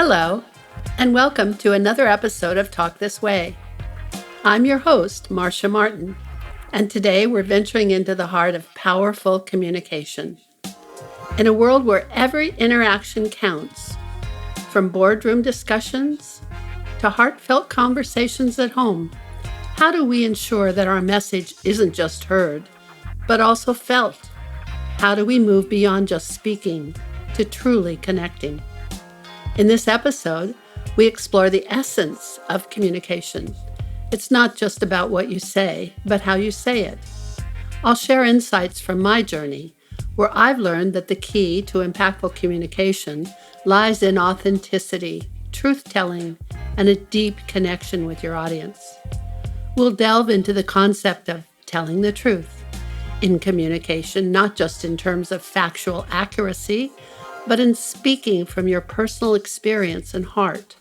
Hello, and welcome to another episode of Talk This Way. I'm your host, Marcia Martin, and today we're venturing into the heart of powerful communication. In a world where every interaction counts, from boardroom discussions to heartfelt conversations at home, how do we ensure that our message isn't just heard, but also felt? How do we move beyond just speaking to truly connecting? In this episode, we explore the essence of communication. It's not just about what you say, but how you say it. I'll share insights from my journey, where I've learned that the key to impactful communication lies in authenticity, truth-telling, and a deep connection with your audience. We'll delve into the concept of telling the truth in communication, not just in terms of factual accuracy, but in speaking from your personal experience and heart.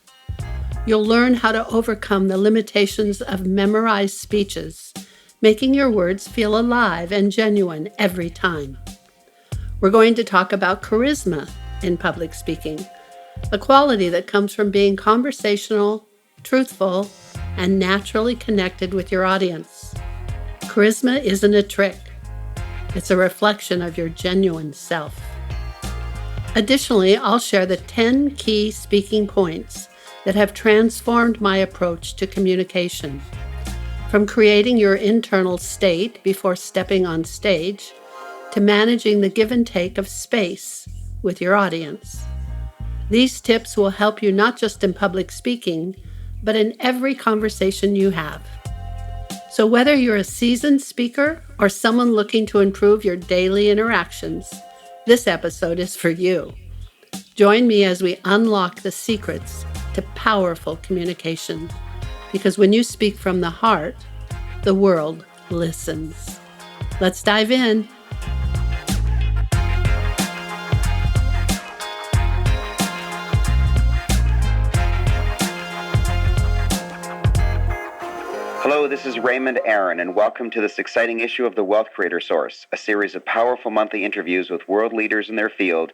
You'll learn how to overcome the limitations of memorized speeches, making your words feel alive and genuine every time. We're going to talk about charisma in public speaking, a quality that comes from being conversational, truthful, and naturally connected with your audience. Charisma isn't a trick. It's a reflection of your genuine self. Additionally, I'll share the 10 key speaking points that have transformed my approach to communication, from creating your internal state before stepping on stage to managing the give and take of space with your audience. These tips will help you not just in public speaking, but in every conversation you have. So whether you're a seasoned speaker or someone looking to improve your daily interactions, this episode is for you. Join me as we unlock the secrets to powerful communication, because when you speak from the heart, the world listens. Let's dive in. Hello, this is Raymond Aaron, and welcome to this exciting issue of The Wealth Creator Source, a series of powerful monthly interviews with world leaders in their field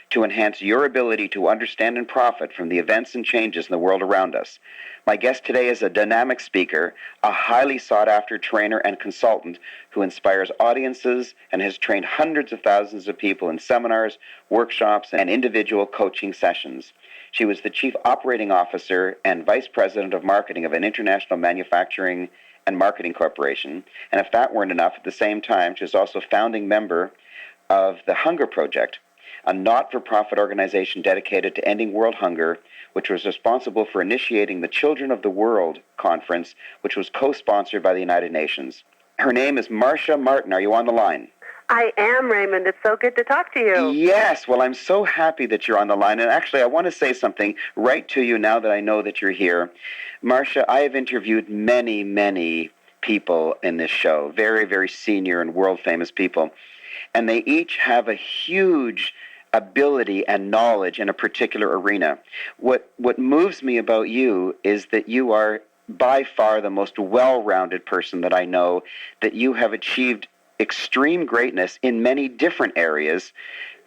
to enhance your ability to understand and profit from the events and changes in the world around us. My guest today is a dynamic speaker, a highly sought-after trainer and consultant who inspires audiences and has trained hundreds of thousands of people in seminars, workshops, and individual coaching sessions. She was the Chief Operating Officer and Vice President of Marketing of an international manufacturing and marketing corporation. And if that weren't enough, at the same time, she was also founding member of the Hunger Project, a not-for-profit organization dedicated to ending world hunger, which was responsible for initiating the Children of the World Conference, which was co-sponsored by the United Nations. Her name is Marcia Martin. Are you on the line? I am, Raymond. It's so good to talk to you. Yes. Well, I'm so happy that you're on the line. And actually, I want to say something right to you now that I know that you're here. Marcia, I have interviewed many, many people in this show, very, very senior and world-famous people. And they each have a huge ability and knowledge in a particular arena. What moves me about you is that you are by far the most well-rounded person that I know, that you have achieved extreme greatness in many different areas,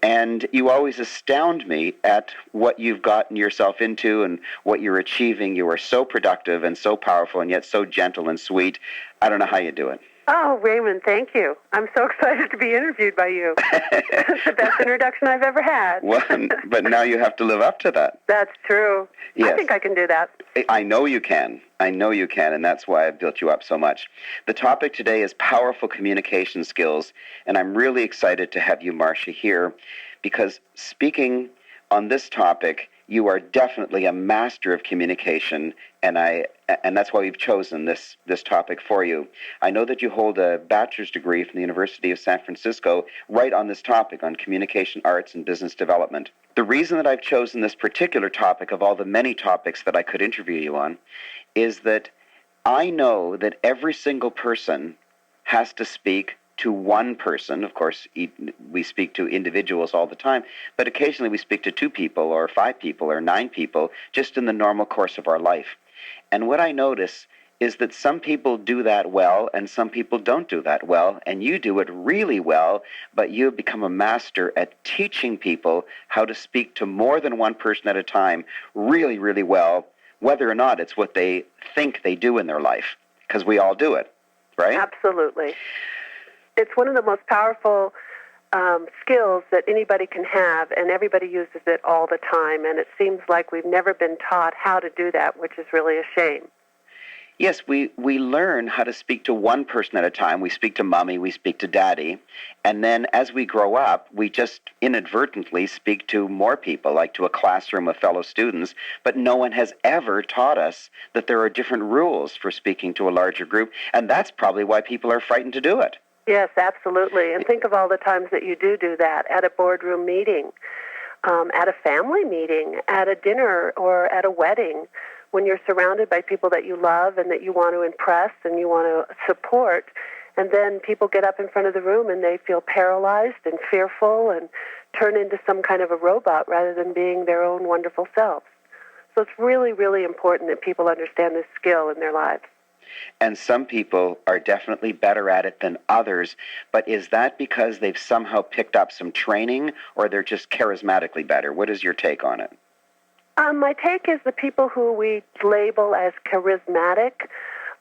and you always astound me at what you've gotten yourself into and what you're achieving. You are so productive and so powerful and yet so gentle and sweet. I don't know how you do it. Oh, Raymond, thank you. I'm so excited to be interviewed by you. It's the best introduction I've ever had. Well, but now you have to live up to that. That's true. Yes. I think I can do that. I know you can. I know you can, and that's why I've built you up so much. The topic today is powerful communication skills, and I'm really excited to have you, Marcia, here, because speaking on this topic, you are definitely a master of communication, and that's why we've chosen this topic for you. I know that you hold a bachelor's degree from the University of San Francisco right on this topic, on communication arts and business development. The reason that I've chosen this particular topic of all the many topics that I could interview you on is that I know that every single person has to speak to one person. Of course, we speak to individuals all the time, but occasionally we speak to 2 people or 5 people or 9 people just in the normal course of our life. And what I notice is that some people do that well and some people don't do that well, and you do it really well, but you have become a master at teaching people how to speak to more than one person at a time really, really well, whether or not it's what they think they do in their life, because we all do it, right? Absolutely. It's one of the most powerful skills that anybody can have, and everybody uses it all the time, and it seems like we've never been taught how to do that, which is really a shame. Yes, we learn how to speak to one person at a time. We speak to mommy, we speak to daddy, and then as we grow up, we just inadvertently speak to more people, like to a classroom of fellow students, but no one has ever taught us that there are different rules for speaking to a larger group, and that's probably why people are frightened to do it. Yes, absolutely. And think of all the times that you do that at a boardroom meeting, at a family meeting, at a dinner, or at a wedding, when you're surrounded by people that you love and that you want to impress and you want to support, and then people get up in front of the room and they feel paralyzed and fearful and turn into some kind of a robot rather than being their own wonderful selves. So it's really, really important that people understand this skill in their lives. And some people are definitely better at it than others, but is that because they've somehow picked up some training, or they're just charismatically better? What is your take on it? My take is the people who we label as charismatic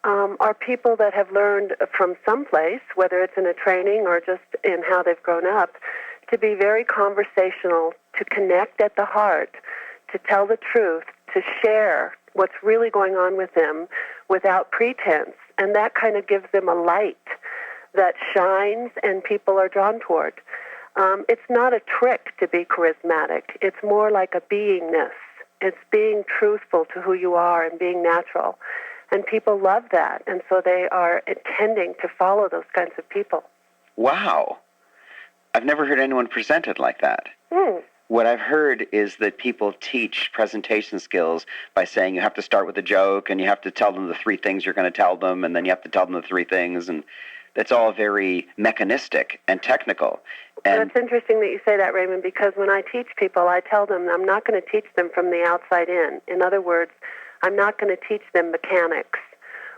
are people that have learned from someplace, whether it's in a training or just in how they've grown up, to be very conversational, to connect at the heart, to tell the truth, to share what's really going on with them without pretense. And that kind of gives them a light that shines and people are drawn toward. It's not a trick to be charismatic. It's more like a beingness. It's being truthful to who you are and being natural. And people love that, and so they are intending to follow those kinds of people. Wow. I've never heard anyone present it like that. What I've heard is that people teach presentation skills by saying you have to start with a joke, and you have to tell them the three things you're going to tell them, and then you have to tell them the three things, and it's all very mechanistic and technical. And it's interesting that you say that, Raymond, because when I teach people, I tell them I'm not going to teach them from the outside in. In other words, I'm not going to teach them mechanics.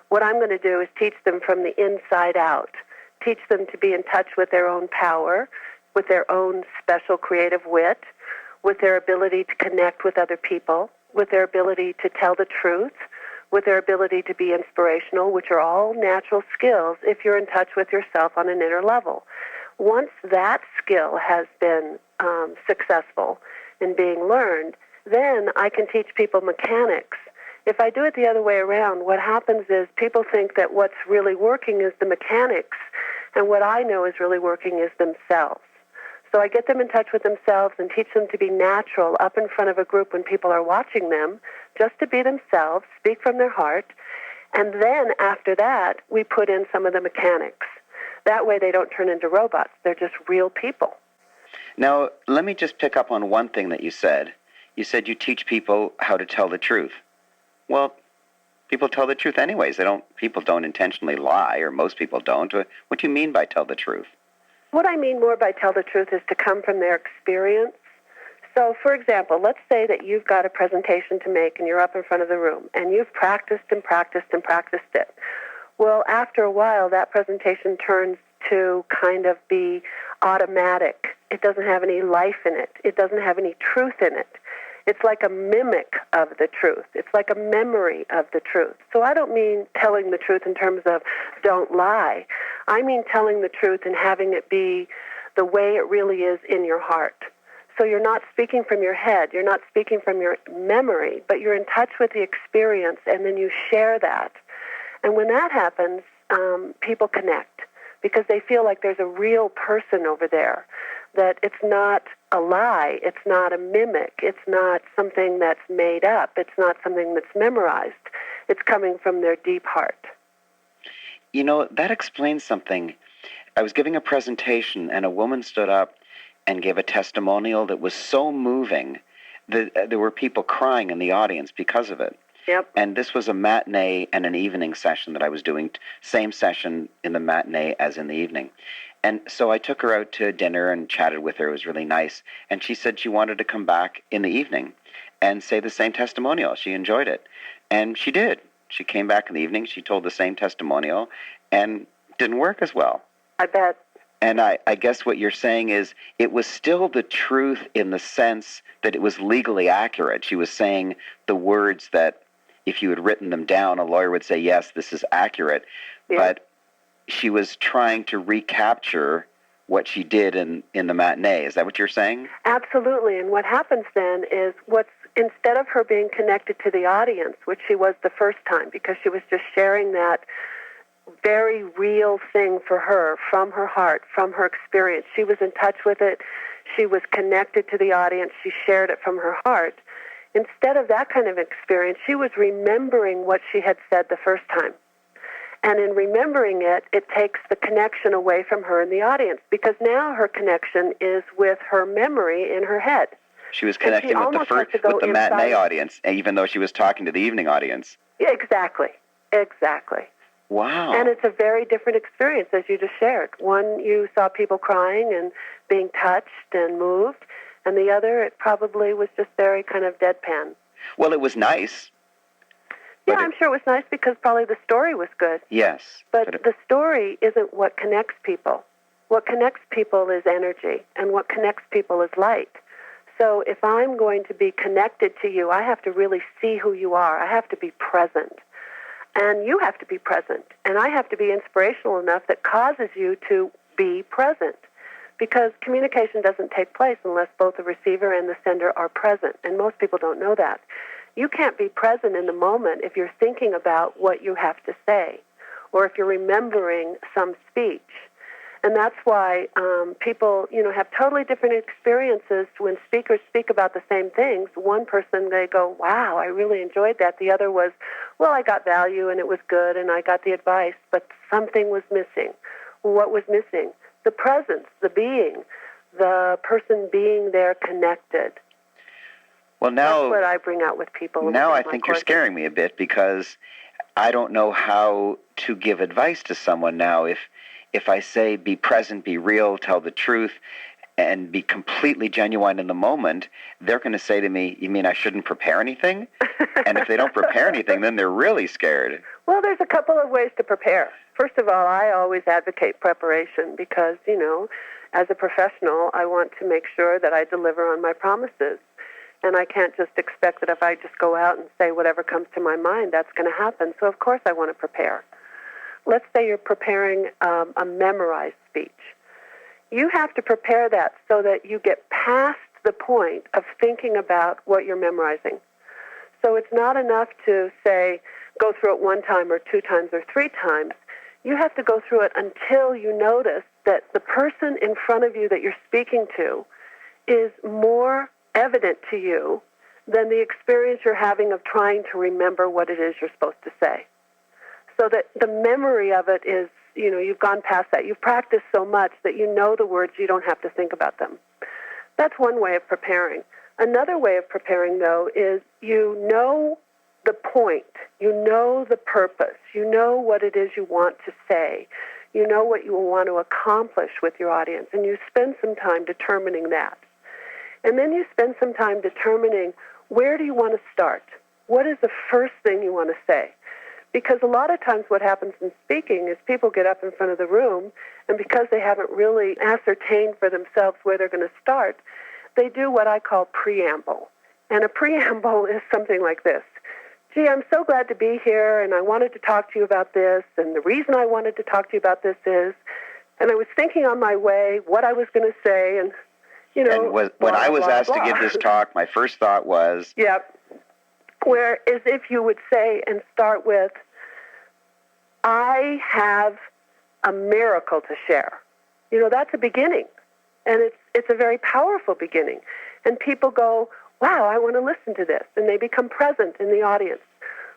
What I'm going to do is teach them from the inside out, teach them to be in touch with their own power, with their own special creative wit, with their ability to connect with other people, with their ability to tell the truth, with their ability to be inspirational, which are all natural skills if you're in touch with yourself on an inner level. Once that skill has been successful in being learned, then I can teach people mechanics. If I do it the other way around, what happens is people think that what's really working is the mechanics, and what I know is really working is themselves. So I get them in touch with themselves and teach them to be natural up in front of a group when people are watching them, just to be themselves, speak from their heart, and then after that, we put in some of the mechanics. That way they don't turn into robots. They're just real people. now, let me just pick up on one thing that you said. You said you teach people how to tell the truth. Well, people tell the truth anyways. People don't intentionally lie, or most people don't. What do you mean by tell the truth? What I mean more by tell the truth is to come from their experience. So, for example, let's say that you've got a presentation to make and you're up in front of the room and you've practiced and practiced and practiced it. Well, after a while, that presentation turns to kind of be automatic. It doesn't have any life in it. It doesn't have any truth in it. It's like a mimic of the truth. It's like a memory of the truth. So I don't mean telling the truth in terms of don't lie. I mean telling the truth and having it be the way it really is in your heart. So you're not speaking from your head. You're not speaking from your memory, but you're in touch with the experience, and then you share that. And when that happens, people connect because they feel like there's a real person over there, that it's not a lie, it's not a mimic, it's not something that's made up, it's not something that's memorized. It's coming from their deep heart. You know, that explains something. I was giving a presentation, and a woman stood up and gave a testimonial that was so moving that there were people crying in the audience because of it. Yep. And this was a matinee and an evening session that I was doing, same session in the matinee as in the evening. And so I took her out to dinner and chatted with her. It was really nice. And she said she wanted to come back in the evening and say the same testimonial. She enjoyed it. And she did. She came back in the evening. She told the same testimonial and didn't work as well. I bet. And I guess what you're saying is it was still the truth in the sense that it was legally accurate. She was saying the words that if you had written them down, a lawyer would say, yes, this is accurate. Yeah. But she was trying to recapture what she did in the matinee. Is that what you're saying? Absolutely. And what happens then is instead of her being connected to the audience, which she was the first time, because she was just sharing that very real thing for her, from her heart, from her experience. She was in touch with it. She was connected to the audience. She shared it from her heart. Instead of that kind of experience, she was remembering what she had said the first time. And in remembering it, it takes the connection away from her and the audience, because now her connection is with her memory in her head. She was connecting with the matinee audience, even though she was talking to the evening audience. Yeah, exactly. Wow. And it's a very different experience, as you just shared. One, you saw people crying and being touched and moved, and the other, it probably was just very kind of deadpan. Well, it was nice. Yeah, I'm sure it was nice because probably the story was good. Yes. But the story isn't what connects people. What connects people is energy, and what connects people is light. So if I'm going to be connected to you, I have to really see who you are. I have to be present. And you have to be present. And I have to be inspirational enough that causes you to be present. Because communication doesn't take place unless both the receiver and the sender are present. And most people don't know that. You can't be present in the moment if you're thinking about what you have to say, or if you're remembering some speech. And that's why people, have totally different experiences when speakers speak about the same things. One person, they go, wow, I really enjoyed that. The other was, well, I got value and it was good and I got the advice, but something was missing. What was missing? The presence, the being, the person being there connected. Well, now that's what I bring out with people. Now I think you're scaring me a bit, because I don't know how to give advice to someone now. If I say be present, be real, tell the truth, and be completely genuine in the moment, they're going to say to me, you mean I shouldn't prepare anything? And if they don't prepare anything, then they're really scared. Well, there's a couple of ways to prepare. First of all, I always advocate preparation because, as a professional, I want to make sure that I deliver on my promises. And I can't just expect that if I just go out and say whatever comes to my mind, that's going to happen. So, of course, I want to prepare. Let's say you're preparing a memorized speech. You have to prepare that so that you get past the point of thinking about what you're memorizing. So it's not enough to say, go through it one time or two times or three times. You have to go through it until you notice that the person in front of you that you're speaking to is more evident to you than the experience you're having of trying to remember what it is you're supposed to say. So that the memory of it is, you've gone past that. You've practiced so much that you know the words, you don't have to think about them. That's one way of preparing. Another way of preparing, though, is you know the point. You know the purpose. You know what it is you want to say. You know what you want to accomplish with your audience, and you spend some time determining that. And then you spend some time determining, where do you want to start? What is the first thing you want to say? Because a lot of times what happens in speaking is people get up in front of the room, and because they haven't really ascertained for themselves where they're going to start, they do what I call preamble. And a preamble is something like this. Gee, I'm so glad to be here, and I wanted to talk to you about this, and the reason I wanted to talk to you about this is, and I was thinking on my way what I was going to say, and when I was asked to give this talk, my first thought was... Yep. Where as if you would say and start with, I have a miracle to share. That's a beginning. And it's a very powerful beginning. And people go, wow, I want to listen to this. And they become present in the audience.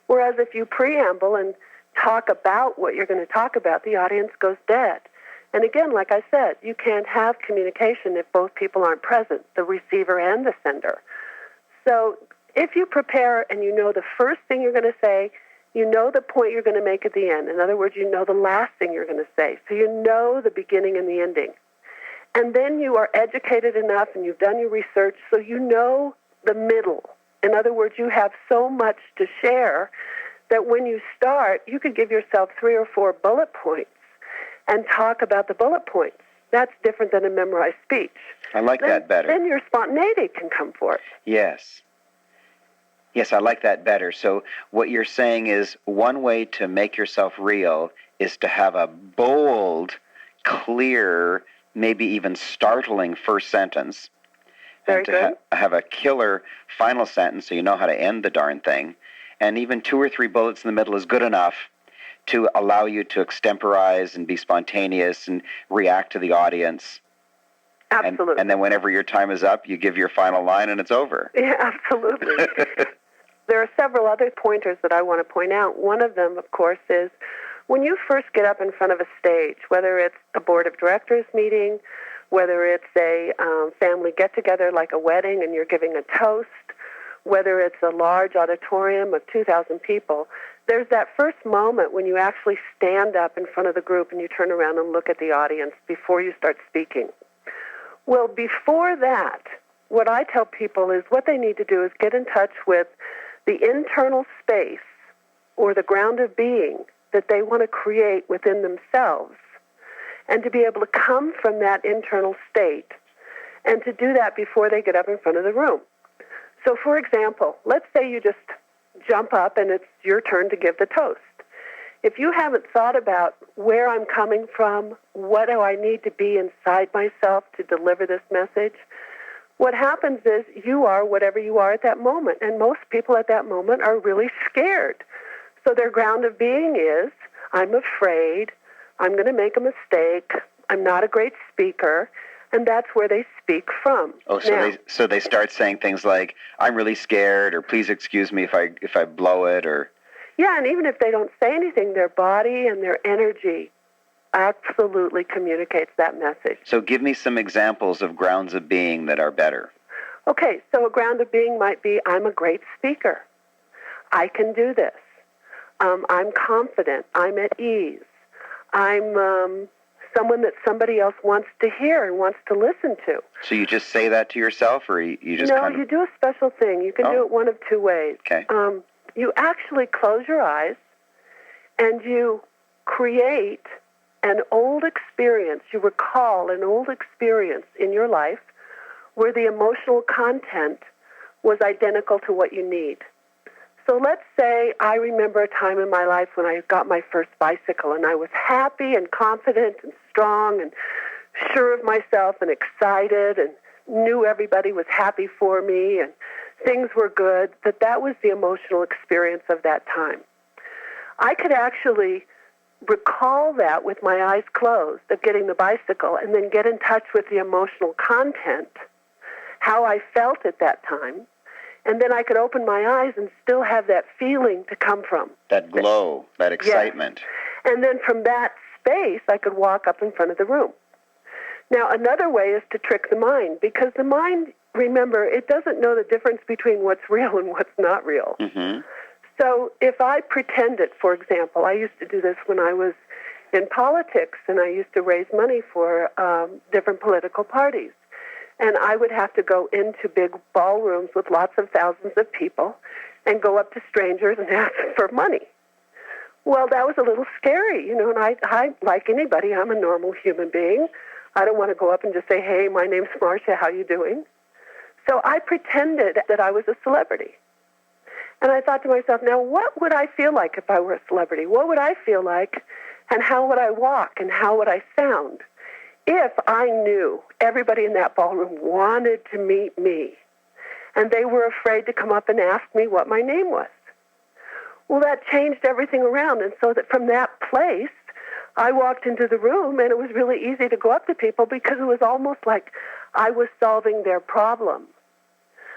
Whereas if you preamble and talk about what you're going to talk about, the audience goes dead. And again, like I said, you can't have communication if both people aren't present, the receiver and the sender. So if you prepare and you know the first thing you're going to say, you know the point you're going to make at the end. In other words, you know the last thing you're going to say. So you know the beginning and the ending. And then you are educated enough and you've done your research so you know the middle. In other words, you have so much to share that when you start, you could give yourself 3 or 4 bullet points and talk about the bullet points. That's different than a memorized speech. I like that better. Then your spontaneity can come forth. Yes. Yes, I like that better. So what you're saying is one way to make yourself real is to have a bold, clear, maybe even startling first sentence. Very and to good. have a killer final sentence so you know how to end the darn thing. And even 2 or 3 bullets in the middle is good enough to allow you to extemporize and be spontaneous and react to the audience. Absolutely. And then whenever your time is up, you give your final line and it's over. Yeah, absolutely. There are several other pointers that I want to point out. One of them, of course, is when you first get up in front of a stage, whether it's a board of directors meeting, whether it's a family get-together like a wedding and you're giving a toast, whether it's a large auditorium of 2,000 people, there's that first moment when you actually stand up in front of the group and you turn around and look at the audience before you start speaking. Well, before that, what I tell people is what they need to do is get in touch with the internal space or the ground of being that they want to create within themselves, and to be able to come from that internal state, and to do that before they get up in front of the room. So, for example, let's say you just jump up and it's your turn to give the toast. If you haven't thought about where I'm coming from, what do I need to be inside myself to deliver this message, what happens is you are whatever you are at that moment. And most people at that moment are really scared. So their ground of being is, I'm afraid, I'm going to make a mistake, I'm not a great speaker, and that's where they speak from. Oh, so they start saying things like, I'm really scared, or please excuse me if I blow it, or... Yeah, and even if they don't say anything, their body and their energy absolutely communicates that message. So give me some examples of grounds of being that are better. Okay, so a ground of being might be, I'm a great speaker. I can do this. I'm confident. I'm at ease. I'm someone that somebody else wants to hear and wants to listen to. So you just say that to yourself, or you just No, you do a special thing. You can do it one of 2 ways. Okay. You actually close your eyes and you create an old experience. You recall an old experience in your life where the emotional content was identical to what you need. So let's say I remember a time in my life when I got my first bicycle and I was happy and confident and strong and sure of myself and excited and knew everybody was happy for me and things were good, that was the emotional experience of that time. I could actually recall that with my eyes closed of getting the bicycle and then get in touch with the emotional content, how I felt at that time, and then I could open my eyes and still have that feeling to come from. That glow, that excitement. Yes. And then from that space, I could walk up in front of the room. Now, another way is to trick the mind, because the mind, remember, it doesn't know the difference between what's real and what's not real. Mm-hmm. So if I pretended, for example, I used to do this when I was in politics, and I used to raise money for different political parties. And I would have to go into big ballrooms with lots of thousands of people and go up to strangers and ask them for money. Well, that was a little scary, and I, like anybody, I'm a normal human being. I don't want to go up and just say, hey, my name's Marcia, how you doing? So I pretended that I was a celebrity. And I thought to myself, now what would I feel like if I were a celebrity? What would I feel like, and how would I walk, and how would I sound if I knew everybody in that ballroom wanted to meet me, and they were afraid to come up and ask me what my name was? Well, that changed everything around, and so that from that place, I walked into the room, and it was really easy to go up to people because it was almost like I was solving their problem.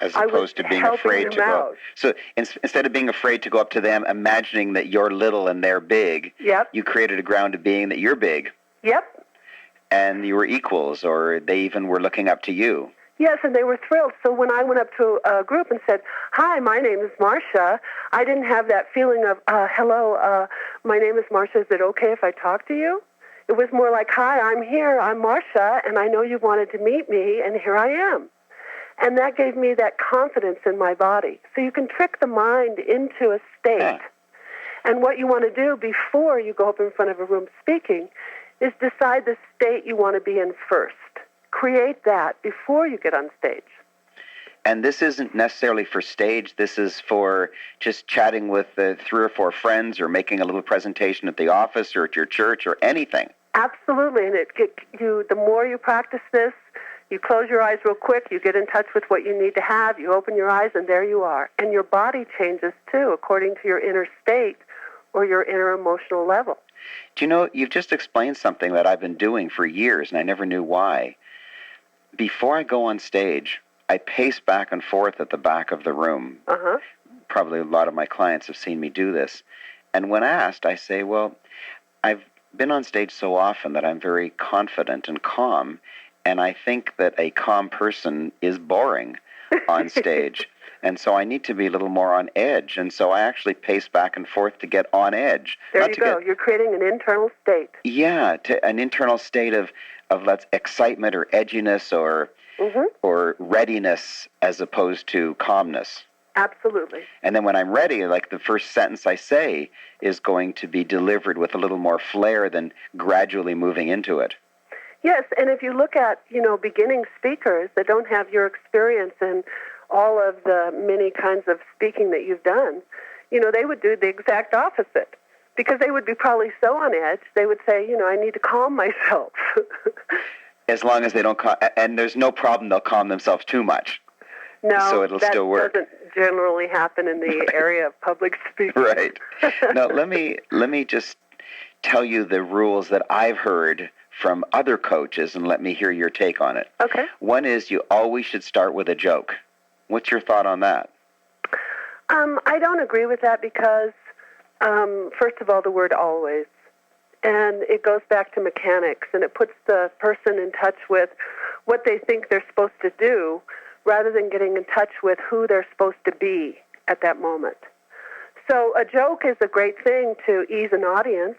As opposed to being afraid to go. So instead of being afraid to go up to them, imagining that you're little and they're big, yep, you created a ground of being that you're big. Yep. And you were equals, or they even were looking up to you. Yes, and they were thrilled. So when I went up to a group and said, hi, my name is Marcia, I didn't have that feeling of, hello, my name is Marcia, is it okay if I talk to you? It was more like, hi, I'm here, I'm Marcia, and I know you wanted to meet me, and here I am. And that gave me that confidence in my body. So you can trick the mind into a state. And what you want to do before you go up in front of a room speaking is decide the state you want to be in first. Create that before you get on stage. And this isn't necessarily for stage. This is for just chatting with 3 or 4 friends, or making a little presentation at the office or at your church or anything. Absolutely. And the more you practice this, you close your eyes real quick, you get in touch with what you need to have, you open your eyes, and there you are. And your body changes, too, according to your inner state or your inner emotional level. Do you know, you've just explained something that I've been doing for years, and I never knew why. Before I go on stage, I pace back and forth at the back of the room. Uh-huh. Probably a lot of my clients have seen me do this. And when asked, I say, well, I've been on stage so often that I'm very confident and calm, and I think that a calm person is boring on stage. And so I need to be a little more on edge. And so I actually pace back and forth to get on edge. There you go. You're creating an internal state. Yeah, an internal state of excitement or edginess or readiness as opposed to calmness. Absolutely. And then when I'm ready, like the first sentence I say is going to be delivered with a little more flair than gradually moving into it. Yes, and if you look at, beginning speakers that don't have your experience in all of the many kinds of speaking that you've done, they would do the exact opposite, because they would be probably so on edge, they would say, I need to calm myself. As long as they don't and there's no problem they'll calm themselves too much. No, so it'll still work. That doesn't generally happen in the area of public speaking. Right. Now, let me just tell you the rules that I've heard from other coaches, and let me hear your take on it. Okay. One is you always should start with a joke. What's your thought on that? I don't agree with that because, first of all, the word always. And it goes back to mechanics, and it puts the person in touch with what they think they're supposed to do rather than getting in touch with who they're supposed to be at that moment. So a joke is a great thing to ease an audience,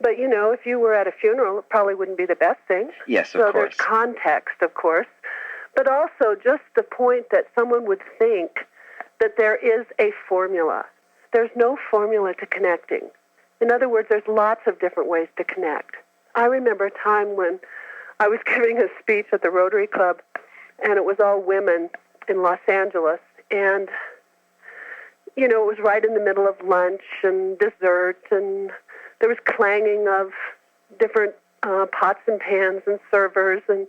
but, if you were at a funeral, it probably wouldn't be the best thing. Yes, of course. So there's context, of course, but also just the point that someone would think that there is a formula. There's no formula to connecting. In other words, there's lots of different ways to connect. I remember a time when I was giving a speech at the Rotary Club, and it was all women in Los Angeles, and, it was right in the middle of lunch and dessert, and there was clanging of different pots and pans and servers, and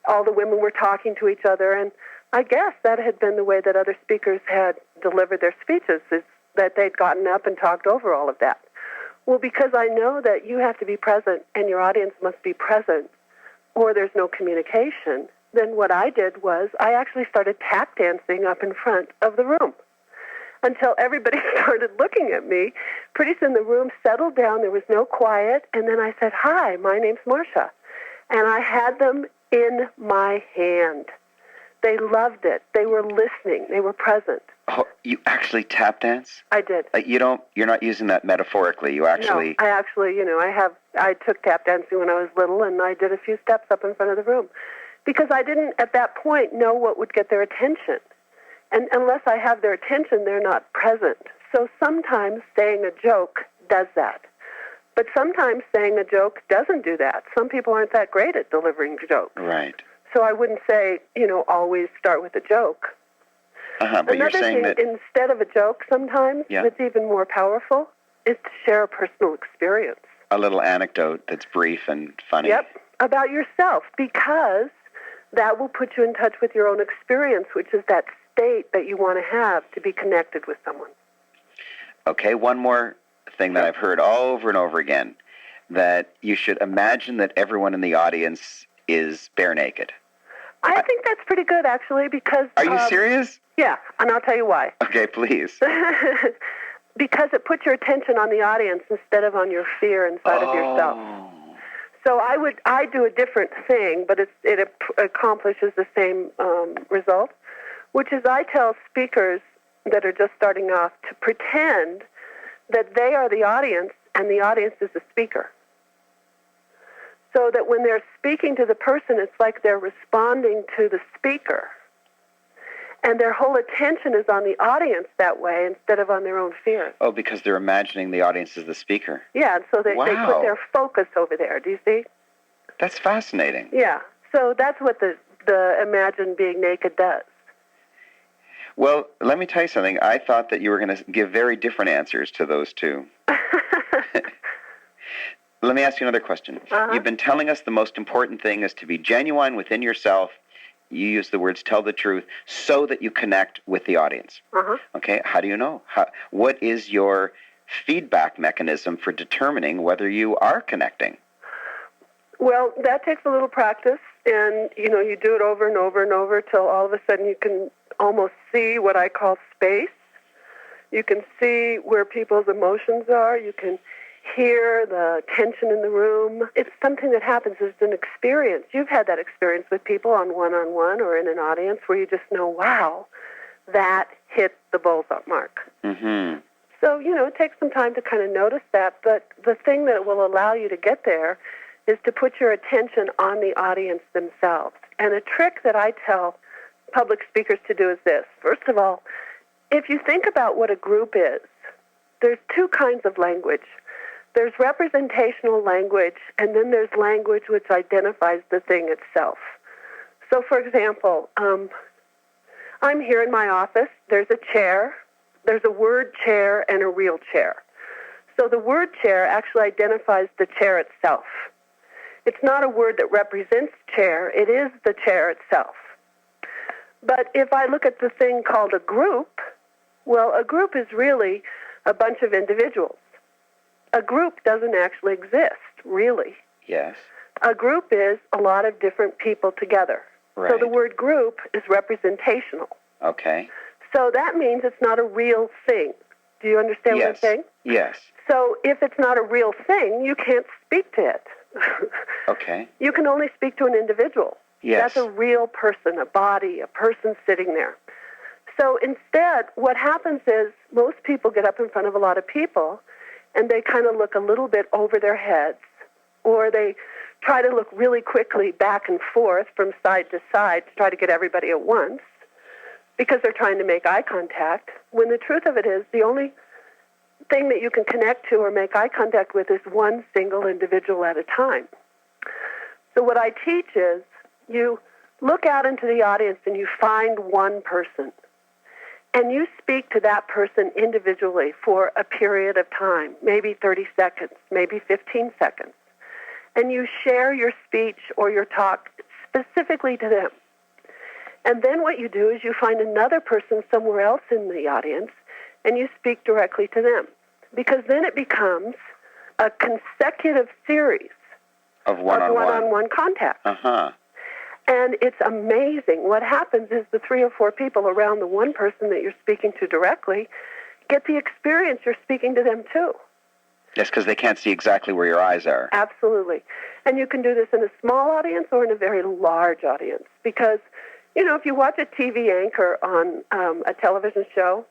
all the women were talking to each other, and I guess that had been the way that other speakers had delivered their speeches, is that they'd gotten up and talked over all of that. Well, because I know that you have to be present and your audience must be present, or there's no communication, then what I did was I actually started tap dancing up in front of the room until everybody started looking at me. Pretty soon the room settled down, there was no quiet, and then I said, "Hi, my name's Marcia." And I had them in my hand. They loved it. They were listening. They were present. Oh, you actually tap dance? I did. You're not using that metaphorically. You actually... No, I actually, I took tap dancing when I was little, and I did a few steps up in front of the room because I didn't, at that point, know what would get their attention. And unless I have their attention, they're not present. So sometimes saying a joke does that. But sometimes saying a joke doesn't do that. Some people aren't that great at delivering jokes. Right. So I wouldn't say, always start with a joke. But you're saying that... instead of a joke sometimes, that's even more powerful, is to share a personal experience. A little anecdote that's brief and funny. Yep, about yourself, because that will put you in touch with your own experience, which is that state that you want to have to be connected with someone. Okay, one more thing that I've heard over and over again, that you should imagine that everyone in the audience is bare naked. I think that's pretty good, actually, because... Are you serious? Yeah, and I'll tell you why. Okay, please. Because it puts your attention on the audience instead of on your fear inside of yourself. So I do a different thing, but it accomplishes the same result, which is I tell speakers that are just starting off to pretend that they are the audience and the audience is the speaker. So that when they're speaking to the person, it's like they're responding to the speaker. And their whole attention is on the audience that way instead of on their own fears. Oh, because they're imagining the audience as the speaker. Yeah, and so they put their focus over there. Do you see? That's fascinating. Yeah. So that's what the imagine being naked does. Well, let me tell you something. I thought that you were going to give very different answers to those two. Let me ask you another question. You've been telling us the most important thing is to be genuine within yourself. You use the words tell the truth so that you connect with the audience. Okay, how do you know? What is your feedback mechanism for determining whether you are connecting? Well, that takes a little practice, and you do it over and over and over till all of a sudden you can almost see what I call space. You can see where people's emotions are. You can hear the tension in the room. It's something that happens. It's an experience. You've had that experience with people on one-on-one or in an audience where you just know, wow, that hit the bullseye mark. Mm-hmm. So, it takes some time to kind of notice that, but the thing that will allow you to get there is to put your attention on the audience themselves. And a trick that I tell public speakers to do is this. First of all, if you think about what a group is, there's two kinds of language. There's representational language, and then there's language which identifies the thing itself. So, for example, I'm here in my office. There's a chair. There's a word chair and a real chair. So the word chair actually identifies the chair itself. It's not a word that represents chair. It is the chair itself. But if I look at the thing called a group, well, a group is really a bunch of individuals. A group doesn't actually exist, really. Yes. A group is a lot of different people together. Right. So the word group is representational. Okay. So that means it's not a real thing. Do you understand what I'm saying? Yes. So if it's not a real thing, you can't speak to it. Okay. You can only speak to an individual. Yes. That's a real person, a body, a person sitting there. So instead, what happens is most people get up in front of a lot of people, and they kind of look a little bit over their heads, or they try to look really quickly back and forth from side to side to try to get everybody at once, because they're trying to make eye contact, when the truth of it is the only thing that you can connect to or make eye contact with is one single individual at a time. So what I teach is you look out into the audience and you find one person, and you speak to that person individually for a period of time, maybe 30 seconds, maybe 15 seconds, and you share your speech or your talk specifically to them. And then what you do is you find another person somewhere else in the audience, and you speak directly to them. Because then it becomes a consecutive series of one-on-one contact. Uh-huh. And it's amazing. What happens is the 3 or 4 people around the one person that you're speaking to directly get the experience you're speaking to them too. Yes, because they can't see exactly where your eyes are. Absolutely. And you can do this in a small audience or in a very large audience. Because, if you watch a TV anchor on a television show,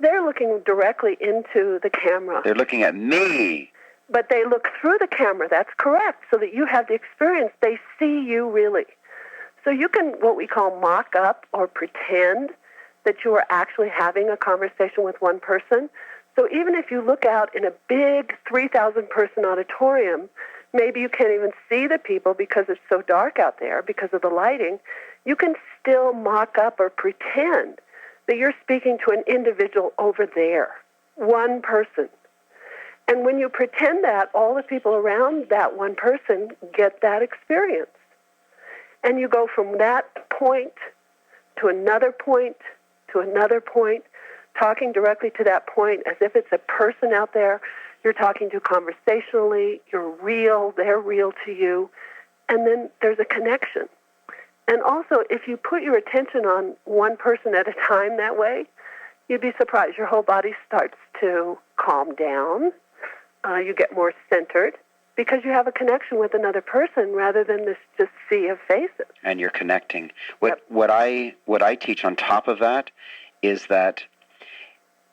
they're looking directly into the camera. They're looking at me. But they look through the camera, that's correct, so that you have the experience. They see you really. So you can, what we call mock up or pretend that you are actually having a conversation with one person. So even if you look out in a big 3,000-person auditorium, maybe you can't even see the people because it's so dark out there because of the lighting, you can still mock up or pretend that you're speaking to an individual over there, one person. And when you pretend that, all the people around that one person get that experience. And you go from that point to another point to another point, talking directly to that point as if it's a person out there you're talking to conversationally, you're real, they're real to you, and then there's a connection. And also, if you put your attention on one person at a time that way, you'd be surprised. Your whole body starts to calm down. You get more centered because you have a connection with another person rather than this just sea of faces. And you're connecting. What I teach on top of that is that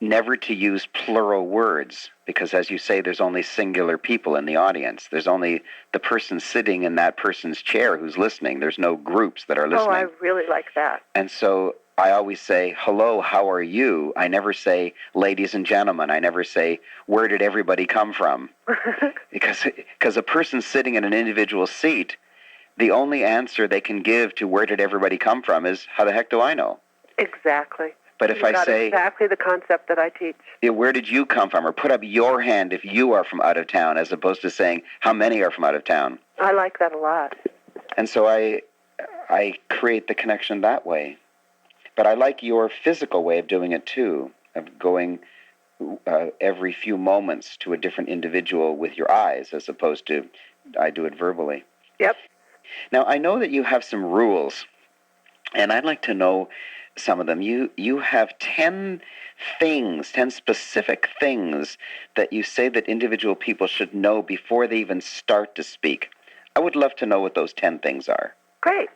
never to use plural words because, as you say, there's only singular people in the audience. There's only the person sitting in that person's chair who's listening. There's no groups that are listening. Oh, I really like that. And so I always say, hello, how are you? I never say, ladies and gentlemen. I never say, where did everybody come from? Because a person sitting in an individual seat, the only answer they can give to where did everybody come from is, how the heck do I know? Exactly. But if I say, exactly the concept that I teach. Yeah, where did you come from? Or put up your hand if you are from out of town, as opposed to saying, how many are from out of town? I like that a lot. And so I create the connection that way. But I like your physical way of doing it too, of going every few moments to a different individual with your eyes, as opposed to I do it verbally. Yep. Now, I know that you have some rules, and I'd like to know some of them. You have 10 things, 10 specific things that you say that individual people should know before they even start to speak. I would love to know what those 10 things are. Great.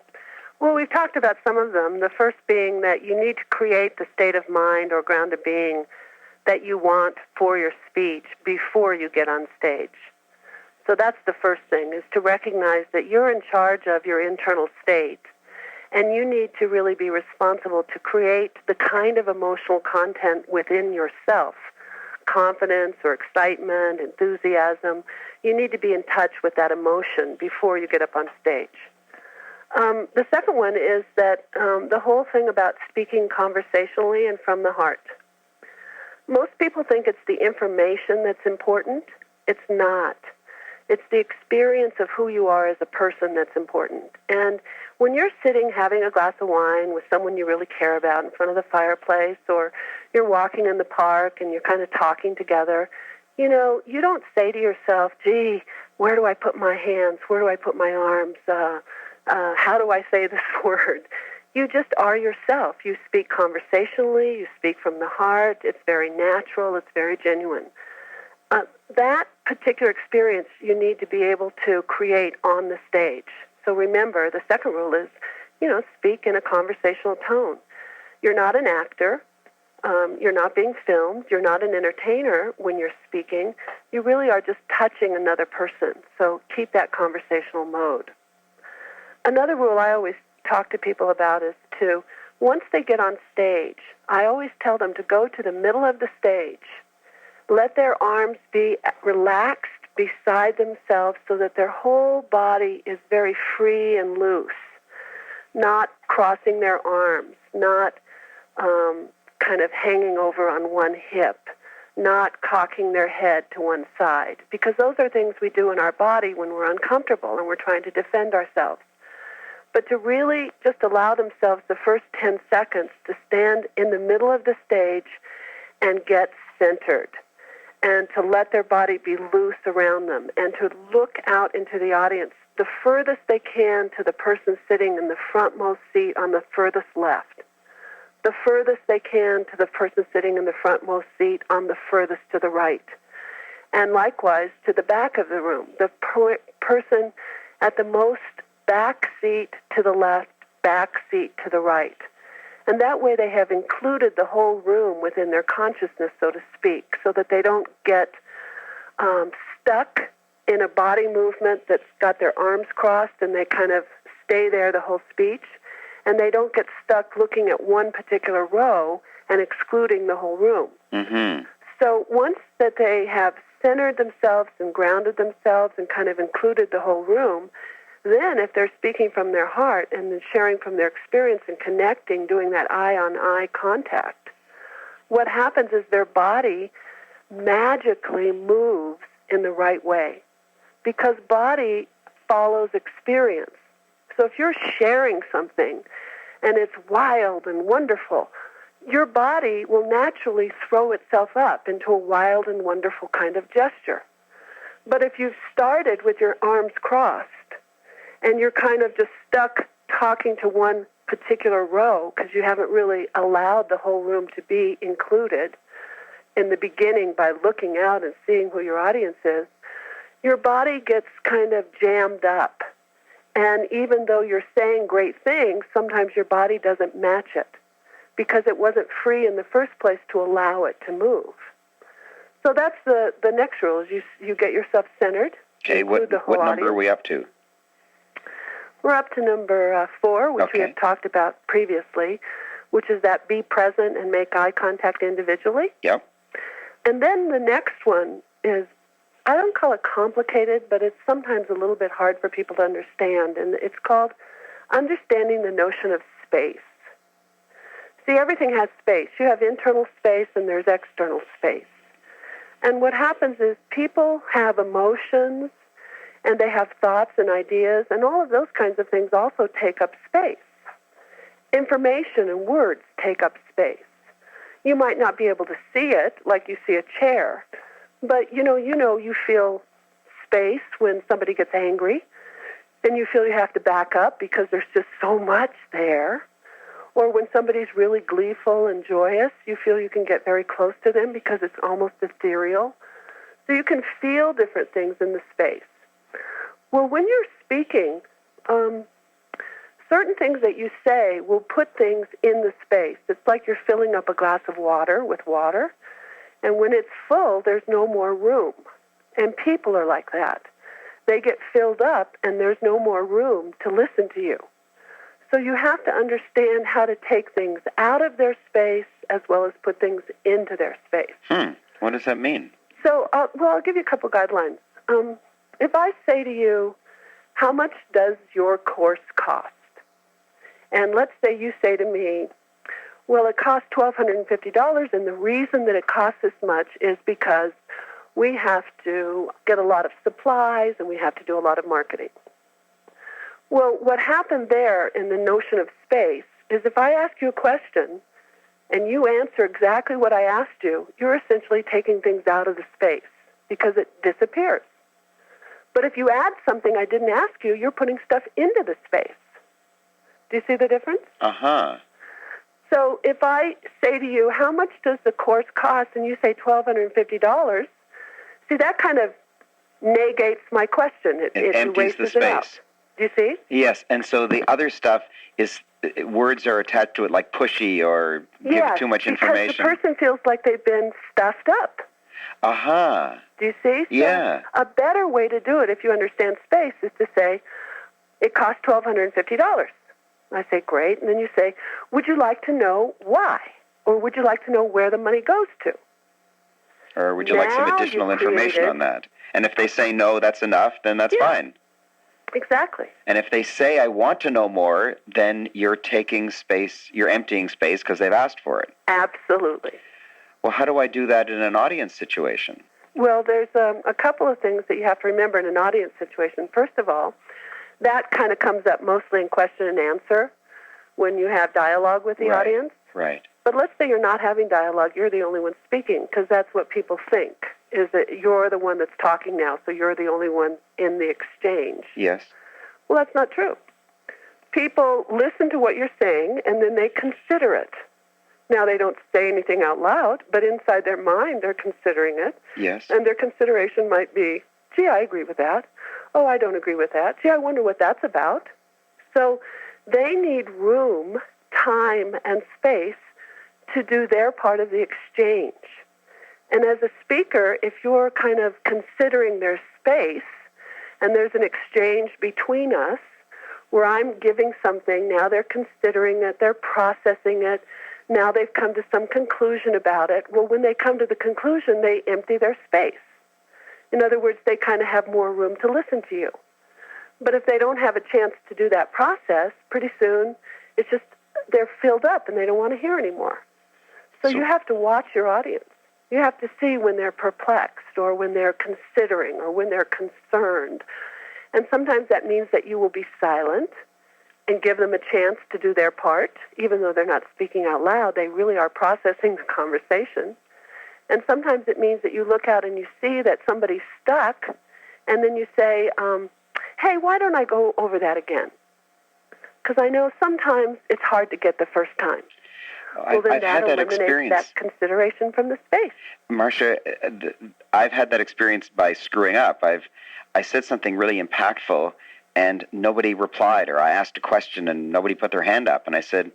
Well, we've talked about some of them. The first being that you need to create the state of mind or ground of being that you want for your speech before you get on stage. So that's the first thing, is to recognize that you're in charge of your internal state, and you need to really be responsible to create the kind of emotional content within yourself, confidence or excitement, enthusiasm. You need to be in touch with that emotion before you get up on stage. The second one is that the whole thing about speaking conversationally and from the heart. Most people think it's the information that's important. It's not. It's the experience of who you are as a person that's important. And when you're sitting having a glass of wine with someone you really care about in front of the fireplace, or you're walking in the park and you're kind of talking together, you know, you don't say to yourself, gee, where do I put my hands? Where do I put my arms? How do I say this word? You just are yourself. You speak conversationally. You speak from the heart. It's very natural. It's very genuine. That particular experience you need to be able to create on the stage. So remember, the second rule is, speak in a conversational tone. You're not an actor. You're not being filmed. You're not an entertainer when you're speaking. You really are just touching another person. So keep that conversational mode. Another rule I always talk to people about is to, once they get on stage, I always tell them to go to the middle of the stage. Let their arms be relaxed beside themselves so that their whole body is very free and loose, not crossing their arms, not kind of hanging over on one hip, not cocking their head to one side, because those are things we do in our body when we're uncomfortable and we're trying to defend ourselves. But to really just allow themselves the first 10 seconds to stand in the middle of the stage and get centered, and to let their body be loose around them, and to look out into the audience the furthest they can to the person sitting in the frontmost seat on the furthest left, the furthest they can to the person sitting in the frontmost seat on the furthest to the right, and likewise to the back of the room, the person at the most back seat to the left, back seat to the right. And that way they have included the whole room within their consciousness, so to speak, so that they don't get stuck in a body movement that's got their arms crossed and they kind of stay there the whole speech. And they don't get stuck looking at one particular row and excluding the whole room. Mm-hmm. So once that they have centered themselves and grounded themselves and kind of included the whole room, then if they're speaking from their heart and then sharing from their experience and connecting, doing that eye-on-eye contact, what happens is their body magically moves in the right way, because body follows experience. So if you're sharing something and it's wild and wonderful, your body will naturally throw itself up into a wild and wonderful kind of gesture. But if you've started with your arms crossed, and you're kind of just stuck talking to one particular row because you haven't really allowed the whole room to be included in the beginning by looking out and seeing who your audience is, your body gets kind of jammed up. And even though you're saying great things, sometimes your body doesn't match it because it wasn't free in the first place to allow it to move. So that's the next rule, is you get yourself centered. Okay, what number are we up to? We're up to number 4, which Okay. we have talked about previously, which is that be present and make eye contact individually. Yep. And then the next one is, I don't call it complicated, but it's sometimes a little bit hard for people to understand, and it's called understanding the notion of space. See, everything has space. You have internal space and there's external space. And what happens is people have emotions and they have thoughts and ideas, and all of those kinds of things also take up space. Information and words take up space. You might not be able to see it like you see a chair, but you feel space when somebody gets angry, and you feel you have to back up because there's just so much there. Or when somebody's really gleeful and joyous, you feel you can get very close to them because it's almost ethereal. So you can feel different things in the space. Well, when you're speaking, certain things that you say will put things in the space. It's like you're filling up a glass of water with water, and when it's full, there's no more room. And people are like that. They get filled up, and there's no more room to listen to you. So you have to understand how to take things out of their space as well as put things into their space. What does that mean? So, I'll give you a couple guidelines. If I say to you, how much does your course cost? And let's say you say to me, well, it costs $1,250, and the reason that it costs this much is because we have to get a lot of supplies and we have to do a lot of marketing. Well, what happened there in the notion of space is if I ask you a question and you answer exactly what I asked you, you're essentially taking things out of the space because it disappears. But if you add something I didn't ask you, you're putting stuff into the space. Do you see the difference? Uh-huh. So if I say to you, how much does the course cost, and you say $1,250, see, that kind of negates my question. It empties the erases it out. space. Do you see? Yes, and so the other stuff is, words are attached to it like pushy or give too much information. Because the person feels like they've been stuffed up. Uh-huh. Do you see? Yeah. So a better way to do it, if you understand space, is to say, it costs $1,250. I say, great. And then you say, would you like to know why? Or would you like to know where the money goes to? Or would you like some additional information on that? And if they say no, that's enough, then that's fine. Exactly. And if they say, I want to know more, then you're taking space, you're emptying space because they've asked for it. Absolutely. Well, how do I do that in an audience situation? Well, there's a couple of things that you have to remember in an audience situation. First of all, that kind of comes up mostly in question and answer when you have dialogue with the audience. Right. But let's say you're not having dialogue, you're the only one speaking, because that's what people think, is that you're the one that's talking now, so you're the only one in the exchange. Yes. Well, that's not true. People listen to what you're saying, and then they consider it. Now, they don't say anything out loud, but inside their mind, they're considering it. Yes. And their consideration might be, gee, I agree with that. Oh, I don't agree with that. Gee, I wonder what that's about. So they need room, time, and space to do their part of the exchange. And as a speaker, if you're kind of considering their space, and there's an exchange between us where I'm giving something, now they're considering it, they're processing it, now they've come to some conclusion about it. Well, when they come to the conclusion, they empty their space. In other words, they kind of have more room to listen to you. But if they don't have a chance to do that process, pretty soon it's just they're filled up and they don't want to hear anymore. So you have to watch your audience. You have to see when they're perplexed or when they're considering or when they're concerned. And sometimes that means that you will be silent and give them a chance to do their part. Even though they're not speaking out loud, they really are processing the conversation. And sometimes it means that you look out and you see that somebody's stuck, and then you say, hey, why don't I go over that again? Because I know sometimes it's hard to get the first time. Well, then I've had that eliminates experience. that consideration from the space. Marcia, I've had that experience by screwing up. I said something really impactful, and nobody replied, or I asked a question and nobody put their hand up, and I said,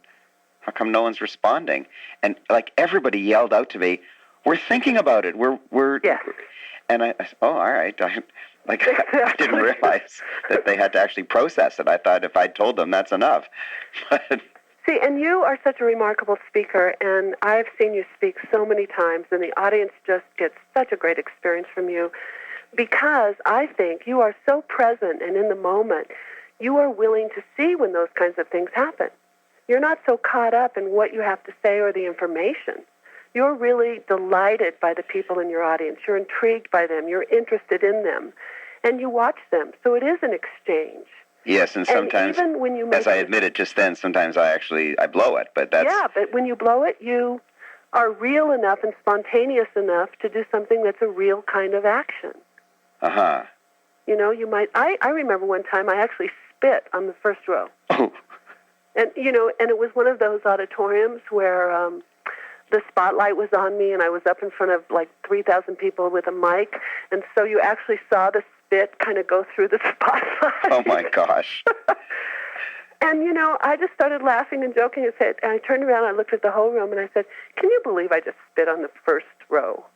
how come no one's responding? And like everybody yelled out to me, we're thinking about it. We're Yes. And I said, oh, all right. I didn't realize that they had to actually process it. I thought if I told them, that's enough. But See, and you are such a remarkable speaker, and I've seen you speak so many times, and the audience just gets such a great experience from you because I think you are so present and in the moment. You are willing to see when those kinds of things happen. You're not so caught up in what you have to say or the information. You're really delighted by the people in your audience. You're intrigued by them. You're interested in them. And you watch them. So it is an exchange. Yes, and sometimes, and even when you as I admitted just then, sometimes I blow it. But that's... Yeah, but when you blow it, you are real enough and spontaneous enough to do something that's a real kind of action. Uh-huh. You know, you might... I remember one time I actually spit on the first row. Oh. And, you know, and it was one of those auditoriums where the spotlight was on me and I was up in front of like 3,000 people with a mic. And so you actually saw the spit kind of go through the spotlight. Oh, my gosh. And, you know, I just started laughing and joking and said, and I turned around and I looked at the whole room and I said, can you believe I just spit on the first row?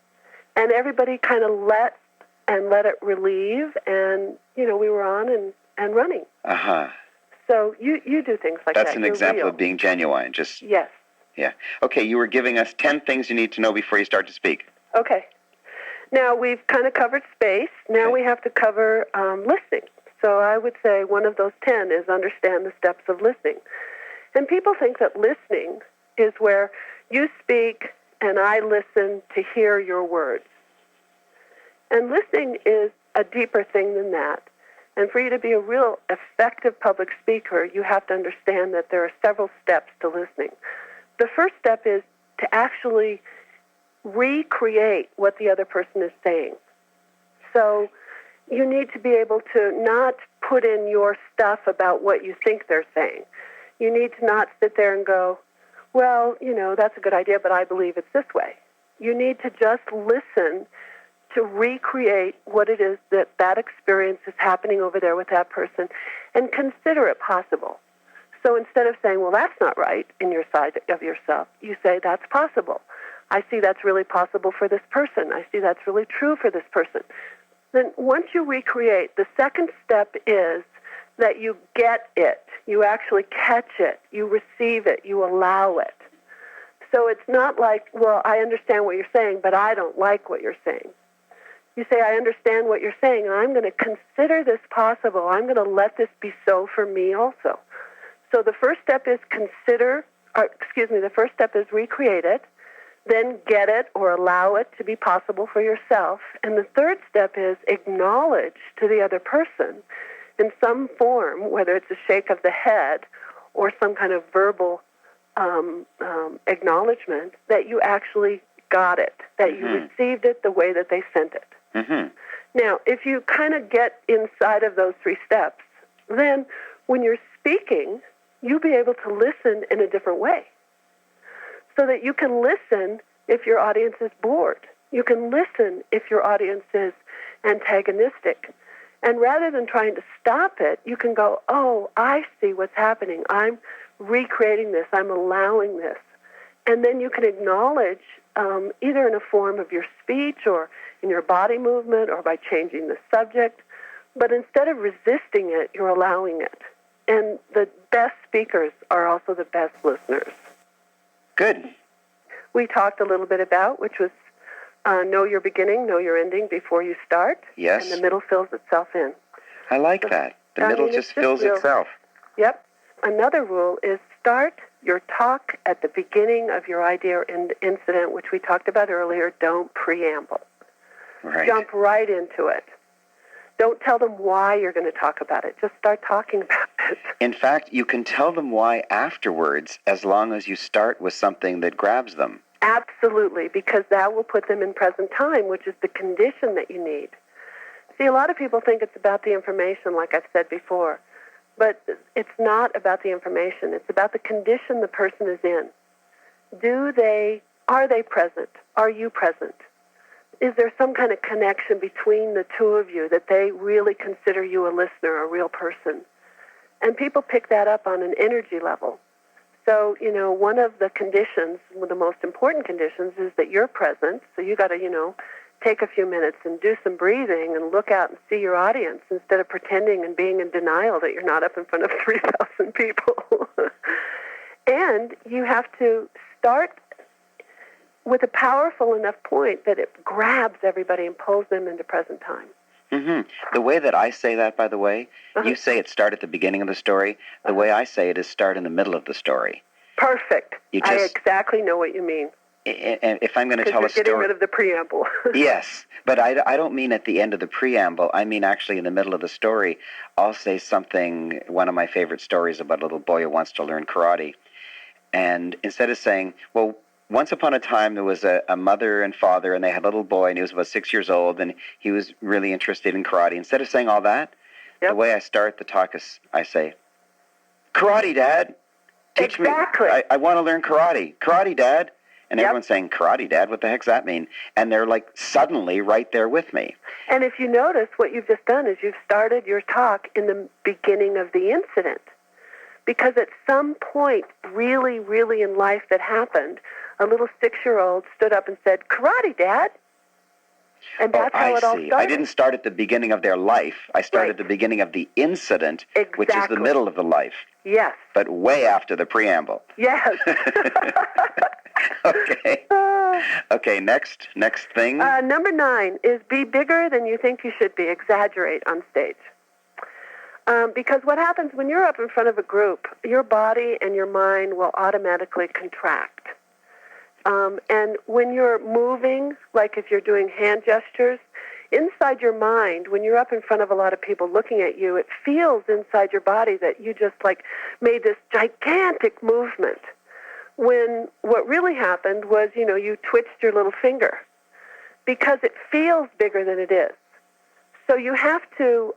And everybody kind of let it relieve. And, you know, we were on and running. Uh-huh. So you do things like that. That's an You're example real. of being genuine. Yes. Yeah. Okay, you were giving us 10 things you need to know before you start to speak. Okay. Now, we've kind of covered space. Now we have to cover listening. So I would say one of those 10 is understand the steps of listening. And people think that listening is where you speak and I listen to hear your words. And listening is a deeper thing than that. And for you to be a real effective public speaker, you have to understand that there are several steps to listening. The first step is to actually recreate what the other person is saying. So you need to be able to not put in your stuff about what you think they're saying. You need to not sit there and go, well, you know, that's a good idea, but I believe it's this way. You need to just listen to recreate what it is that experience is happening over there with that person and consider it possible. So instead of saying, well, that's not right in your side of yourself, you say, that's possible. I see that's really possible for this person. I see that's really true for this person. Then once you recreate, the second step is that you get it. You actually catch it. You receive it. You allow it. So it's not like, well, I understand what you're saying, but I don't like what you're saying. You say, I understand what you're saying, and I'm going to consider this possible. I'm going to let this be so for me also. So the first step is the first step is recreate it, then get it or allow it to be possible for yourself. And the third step is acknowledge to the other person in some form, whether it's a shake of the head or some kind of verbal acknowledgement, that you actually got it, that you received it the way that they sent it. Mm-hmm. Now, if you kind of get inside of those three steps, then when you're speaking, you'll be able to listen in a different way. So that you can listen if your audience is bored. You can listen if your audience is antagonistic. And rather than trying to stop it, you can go, oh, I see what's happening. I'm recreating this. I'm allowing this. And then you can acknowledge, either in a form of your speech or in your body movement or by changing the subject. But instead of resisting it, you're allowing it. And the best speakers are also the best listeners. Good. We talked a little bit about, which was know your beginning, know your ending before you start. Yes. And the middle fills itself in. I like that. The middle just fills itself. Yep. Another rule is start your talk at the beginning of your idea or incident, which we talked about earlier. Don't preamble. Right. Jump right into it. Don't tell them why you're going to talk about it. Just start talking about it. In fact, you can tell them why afterwards as long as you start with something that grabs them. Absolutely, because that will put them in present time, which is the condition that you need. See, a lot of people think it's about the information, like I've said before, but it's not about the information. It's about the condition the person is in. Are they present? Are you present? Is there some kind of connection between the two of you that they really consider you a listener, a real person? And people pick that up on an energy level. So, you know, one of the conditions, one of the most important conditions, is that you're present. So you got to, you know, take a few minutes and do some breathing and look out and see your audience instead of pretending and being in denial that you're not up in front of 3,000 people. And you have to start with a powerful enough point that it grabs everybody and pulls them into present time. Mm-hmm. The way that I say that, by the way, you say it start at the beginning of the story. The way I say it is start in the middle of the story. Perfect. I exactly know what you mean. And if I'm going to tell a story... getting rid of the preamble. Yes, but I don't mean at the end of the preamble. I mean actually in the middle of the story. I'll say something, one of my favorite stories about a little boy who wants to learn karate. And instead of saying, well, once upon a time there was a mother and father, and they had a little boy, and he was about 6 years old, and he was really interested in karate. Instead of saying all that, the way I start the talk is I say, karate, Dad. Teach me. I want to learn karate. Karate, Dad. And everyone's saying, karate, Dad, what the heck's that mean? And they're like suddenly right there with me. And if you notice, what you've just done is you've started your talk in the beginning of the incident. Because at some point, really, really in life that happened, a little 6-year-old stood up and said, karate, Dad. And that's how it all started. I didn't start at the beginning of their life. I started at the beginning of the incident, which is the middle of the life. Yes. But way after the preamble. Yes. Okay. Okay, next thing. Number 9 is be bigger than you think you should be. Exaggerate on stage. Because what happens when you're up in front of a group, your body and your mind will automatically contract. And when you're moving, like if you're doing hand gestures, inside your mind, when you're up in front of a lot of people looking at you, it feels inside your body that you just like made this gigantic movement. When what really happened was, you twitched your little finger because it feels bigger than it is. So you have to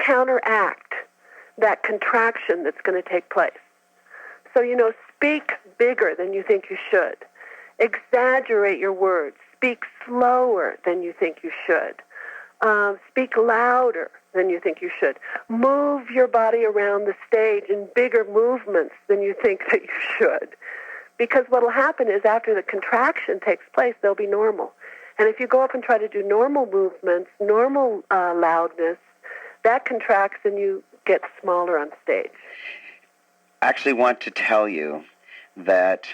counteract that contraction that's going to take place. So, speak bigger than you think you should. Exaggerate your words. Speak slower than you think you should. Speak louder than you think you should. Move your body around the stage in bigger movements than you think that you should. Because what will happen is after the contraction takes place, they'll be normal. And if you go up and try to do normal movements, normal loudness, that contracts and you get smaller on stage. I actually want to tell you that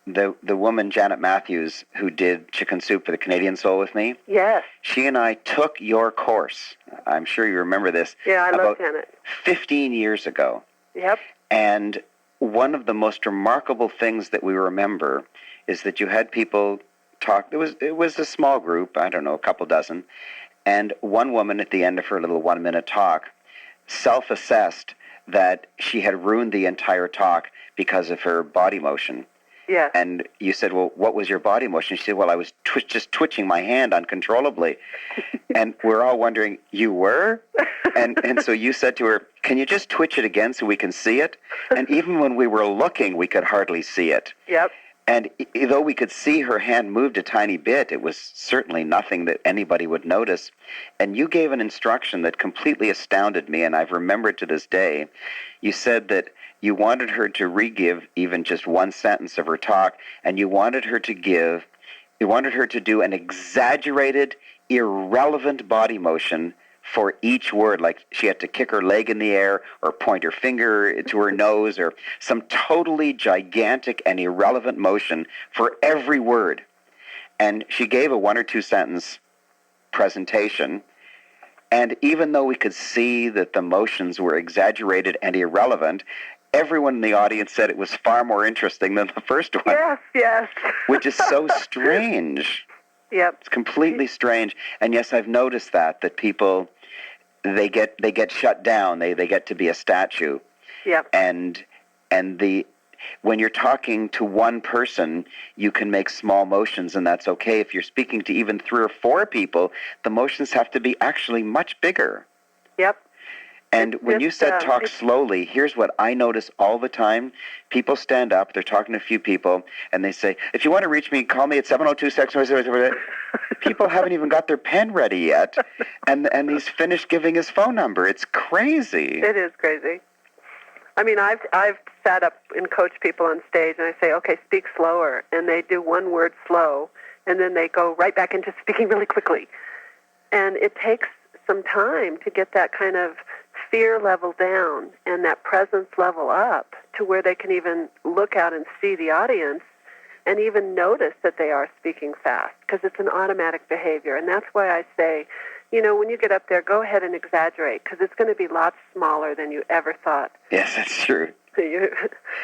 the woman, Janet Matthews, who did Chicken Soup for the Canadian Soul with me, yes, she and I took your course. I'm sure you remember this. Yeah, I love about Janet. 15 years ago. Yep. And one of the most remarkable things that we remember is that you had people talk. It was a small group, I don't know, a couple dozen, and one woman at the end of her little 1-minute talk self-assessed that she had ruined the entire talk because of her body motion. Yeah. And you said, well, what was your body motion? She said, well, I was just twitching my hand uncontrollably. And we're all wondering, you were? And so you said to her, can you just twitch it again so we can see it? And even when we were looking, we could hardly see it. Yep. And though we could see her hand moved a tiny bit, it was certainly nothing that anybody would notice. And you gave an instruction that completely astounded me, and I've remembered to this day. You said that you wanted her to re-give even just one sentence of her talk, and you wanted her to do an exaggerated, irrelevant body motion for each word, like she had to kick her leg in the air or point her finger to her nose or some totally gigantic and irrelevant motion for every word. And she gave a 1 or 2 sentence presentation, and even though we could see that the motions were exaggerated and irrelevant, everyone in the audience said it was far more interesting than the first one. Yes, yes. Which is so strange. Yep. It's completely strange. And yes, I've noticed that people, they get shut down. They get to be a statue. Yep. And when you're talking to one person, you can make small motions, and that's okay. If you're speaking to even 3 or 4 people, the motions have to be actually much bigger. Yep. And when you said talk slowly, here's what I notice all the time. People stand up, they're talking to a few people, and they say, if you want to reach me, call me at 702-6... People haven't even got their pen ready yet, and he's finished giving his phone number. It's crazy. It is crazy. I mean, I've sat up and coached people on stage, and I say, okay, speak slower, and they do one word slow, and then they go right back into speaking really quickly. And it takes some time to get that kind of fear level down and that presence level up to where they can even look out and see the audience and even notice that they are speaking fast, because it's an automatic behavior. And that's why I say, when you get up there, go ahead and exaggerate, because it's going to be lots smaller than you ever thought. Yes, that's true.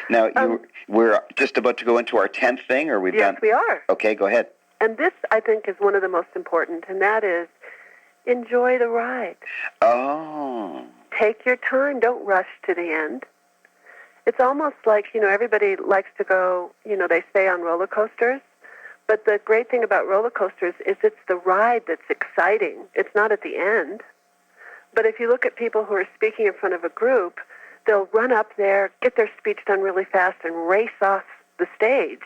Now, we're just about to go into our 10th thing, or we've done? Yes, we are. Okay, go ahead. And this, I think, is one of the most important, and that is enjoy the ride. Oh. Take your time. Don't rush to the end. It's almost like, everybody likes to go, they stay on roller coasters. But the great thing about roller coasters is it's the ride that's exciting. It's not at the end. But if you look at people who are speaking in front of a group, they'll run up there, get their speech done really fast, and race off the stage.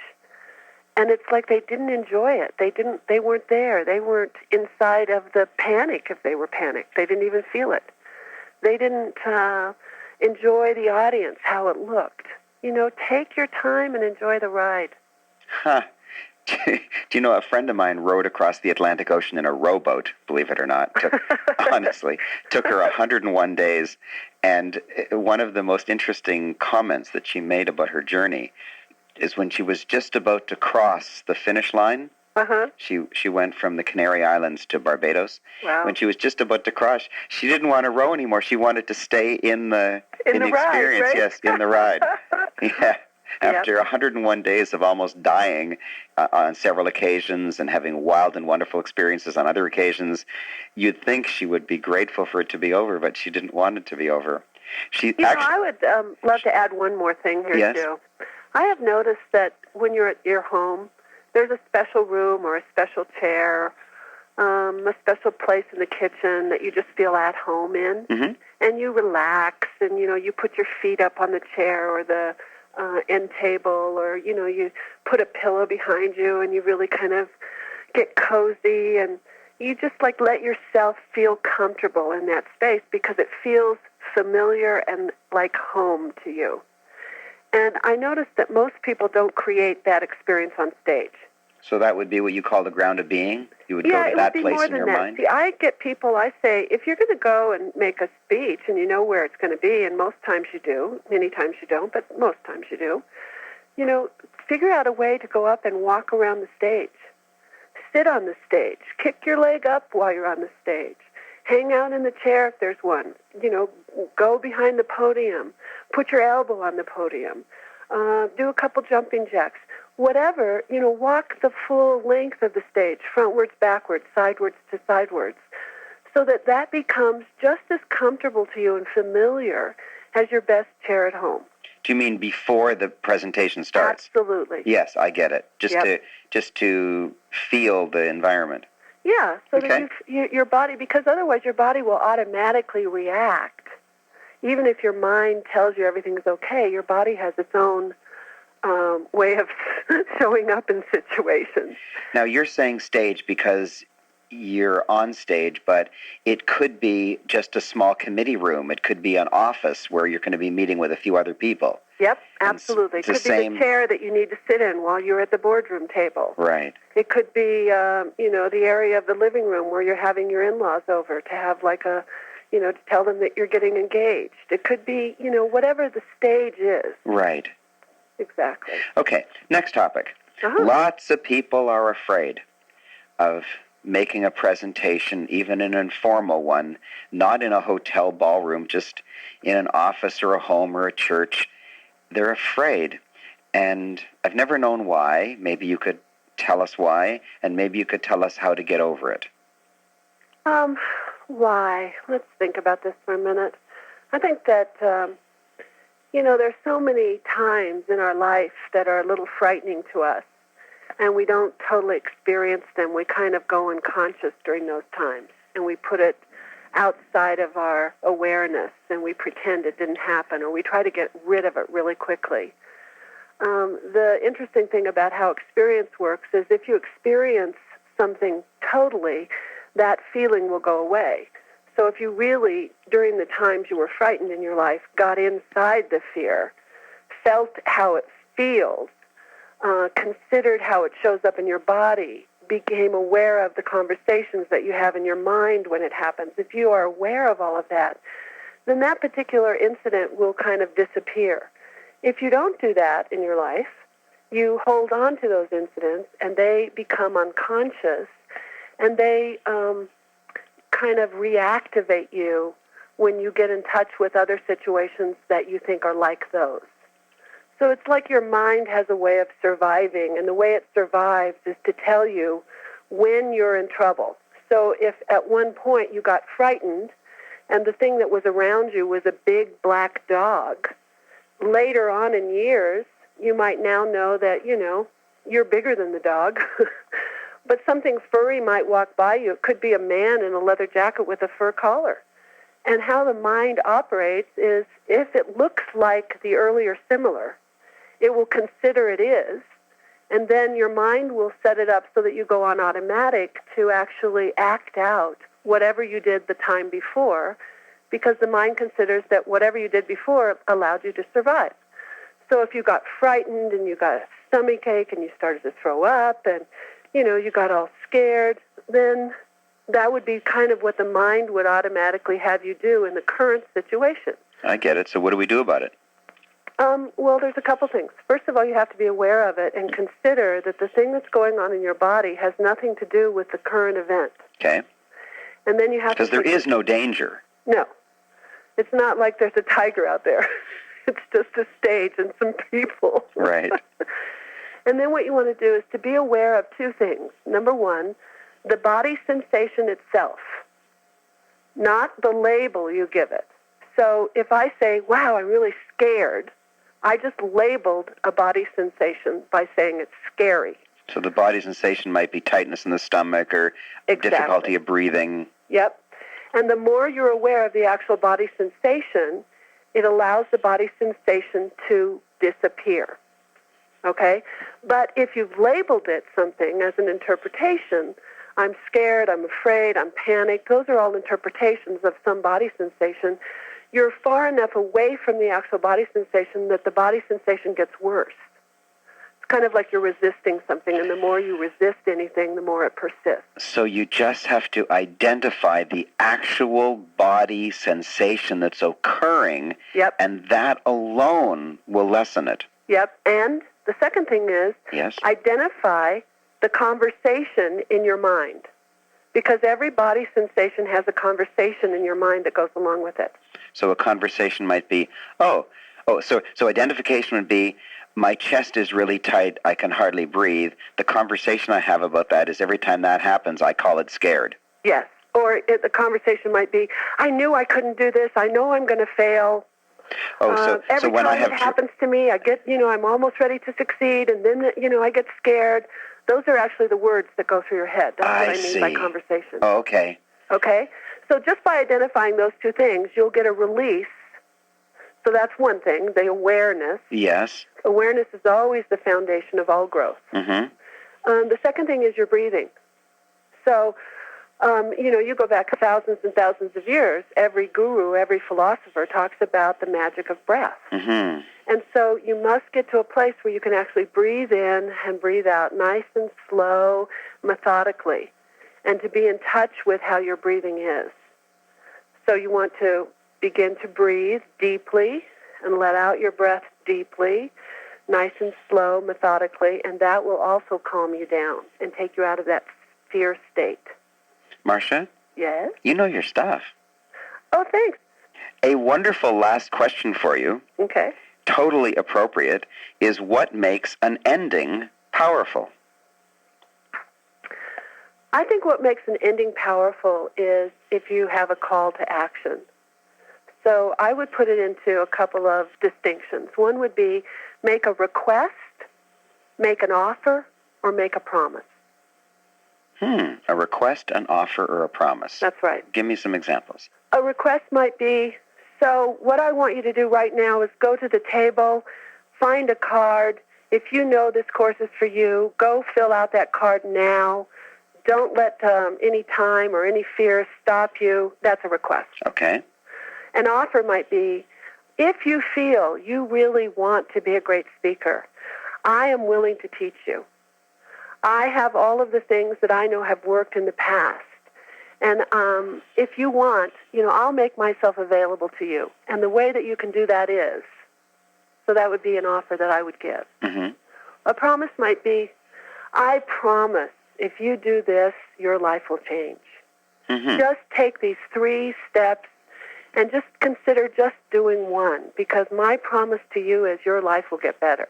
And it's like they didn't enjoy it. They weren't there. They weren't inside of the panic if they were panicked. They didn't even feel it. They didn't enjoy the audience, how it looked. Take your time and enjoy the ride. Huh. Do you know, a friend of mine rowed across the Atlantic Ocean in a rowboat, believe it or not. Honestly, took her 101 days. And one of the most interesting comments that she made about her journey is when she was just about to cross the finish line. Uh-huh. She went from the Canary Islands to Barbados. Wow. When she was just about to cross, she didn't want to row anymore. She wanted to stay in the ride, experience. right? Yes, in the ride. Yeah. After 101 days of almost dying on several occasions and having wild and wonderful experiences on other occasions, you'd think she would be grateful for it to be over, but she didn't want it to be over. I would love to add one more thing here, yes? too. I have noticed that when you're at your home, there's a special room or a special chair, a special place in the kitchen that you just feel at home in, mm-hmm. and you relax, and, you put your feet up on the chair or the end table, or, you put a pillow behind you, and you really kind of get cozy, and you just, let yourself feel comfortable in that space because it feels familiar and like home to you. And I noticed that most people don't create that experience on stage. So that would be what you call the ground of being? You would go to that place in your mind? See, I get people, I say, if you're going to go and make a speech and you know where it's going to be, and most times you do, many times you don't, but most times you do, figure out a way to go up and walk around the stage. Sit on the stage. Kick your leg up while you're on the stage. Hang out in the chair if there's one. Go behind the podium. Put your elbow on the podium. Do a couple jumping jacks. Whatever, walk the full length of the stage, frontwards, backwards, sidewards to sidewards, so that becomes just as comfortable to you and familiar as your best chair at home. Do you mean before the presentation starts? Absolutely. Yes, I get it. Just to feel the environment. Yeah, so okay. that your body, because otherwise your body will automatically react. Even if your mind tells you everything's okay, your body has its own way of showing up in situations. Now, you're saying stage because you're on stage, but it could be just a small committee room. It could be an office where you're going to be meeting with a few other people. Yep, absolutely. It could be the chair that you need to sit in while you're at the boardroom table. Right. It could be, the area of the living room where you're having your in-laws over to have to tell them that you're getting engaged. It could be, whatever the stage is. Right. Exactly. Okay, next topic. Uh-huh. Lots of people are afraid of making a presentation, even an informal one, not in a hotel ballroom, just in an office or a home or a church. They're afraid, and I've never known why. Maybe you could tell us why, and maybe you could tell us how to get over it. Why? Let's think about this for a minute. I think that, there's so many times in our life that are a little frightening to us, and we don't totally experience them. We kind of go unconscious during those times, and we put it outside of our awareness, and we pretend it didn't happen, or we try to get rid of it really quickly. The interesting thing about how experience works is if you experience something totally, that feeling will go away. So if you really, during the times you were frightened in your life, got inside the fear, felt how it feels, considered how it shows up in your body, became aware of the conversations that you have in your mind when it happens, if you are aware of all of that, then that particular incident will kind of disappear. If you don't do that in your life, you hold on to those incidents and they become unconscious and they kind of reactivate you when you get in touch with other situations that you think are like those. So it's like your mind has a way of surviving, and the way it survives is to tell you when you're in trouble. So if at one point you got frightened and the thing that was around you was a big black dog, later on in years, you might now know that, you're bigger than the dog. But something furry might walk by you. It could be a man in a leather jacket with a fur collar. And how the mind operates is if it looks like the earlier similar, it will consider it is, and then your mind will set it up so that you go on automatic to actually act out whatever you did the time before, because the mind considers that whatever you did before allowed you to survive. So if you got frightened and you got a stomachache and you started to throw up and, you got all scared, then that would be kind of what the mind would automatically have you do in the current situation. I get it. So what do we do about it? Well, there's a couple things. First of all, you have to be aware of it and consider that the thing that's going on in your body has nothing to do with the current event. Okay. And then you have to... Because there is no danger. No. It's not like there's a tiger out there. It's just a stage and some people. Right. And then what you want to do is to be aware of two things. Number one, the body sensation itself, not the label you give it. So if I say, wow, I'm really scared, I just labeled a body sensation by saying it's scary. So the body sensation might be tightness in the stomach or difficulty of breathing. Yep. And the more you're aware of the actual body sensation, it allows the body sensation to disappear. Okay? But if you've labeled it something as an interpretation, I'm scared, I'm afraid, I'm panicked, those are all interpretations of some body sensation. You're far enough away from the actual body sensation that the body sensation gets worse. It's kind of like you're resisting something, and the more you resist anything, the more it persists. So you just have to identify the actual body sensation that's occurring, Yep. And that alone will lessen it. Yep. And the second thing is identify the conversation in your mind, because every body sensation has a conversation in your mind that goes along with it. So a conversation might be, so identification would be, my chest is really tight, I can hardly breathe. The conversation I have about that is every time that happens, I call it scared. Yes. Or the conversation might be, I knew I couldn't do this, I know I'm going to fail. Every when time it happens to me, I get, I'm almost ready to succeed, and then, I get scared. Those are actually the words that go through your head. That's what I mean by conversation. Oh, okay. Okay? So just by identifying those two things, you'll get a release. So that's one thing, the awareness. Yes. Awareness is always the foundation of all growth. Mm-hmm. The second thing is your breathing. So, you go back thousands and thousands of years, every guru, every philosopher talks about the magic of breath. Mm-hmm. And so you must get to a place where you can actually breathe in and breathe out nice and slow, methodically, and to be in touch with how your breathing is. So you want to begin to breathe deeply and let out your breath deeply, nice and slow, methodically, and that will also calm you down and take you out of that fear state. Marcia? Yes? You know your stuff. Oh, thanks. A wonderful last question for you. Okay. Totally appropriate, is what makes an ending powerful? I think what makes an ending powerful is if you have a call to action. So I would put it into a couple of distinctions. One would be make a request, make an offer, or make a promise. A request, an offer, or a promise. That's right. Give me some examples. A request might be, so what I want you to do right now is go to the table, find a card. If you know this course is for you, go fill out that card now. Don't let any time or any fear stop you. That's a request. Okay. An offer might be, if you feel you really want to be a great speaker, I am willing to teach you. I have all of the things that I know have worked in the past, And if you want, I'll make myself available to you. And the way that you can do that is, so that would be an offer that I would give. Mm-hmm. A promise might be, I promise if you do this, your life will change. Mm-hmm. Just take these 3 steps and just consider just doing one, because my promise to you is your life will get better.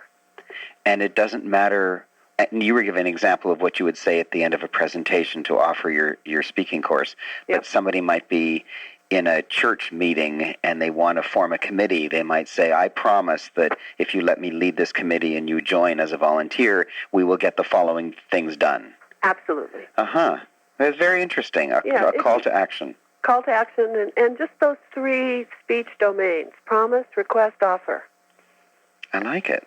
And it doesn't matter, and you were giving an example of what you would say at the end of a presentation to offer your speaking course, Yep. but somebody might be in a church meeting and they want to form a committee. They might say, I promise that if you let me lead this committee and you join as a volunteer, we will get the following things done. Absolutely. Uh-huh. That's very interesting, a call to action. Call to action and just those 3 speech domains, promise, request, offer. I like it.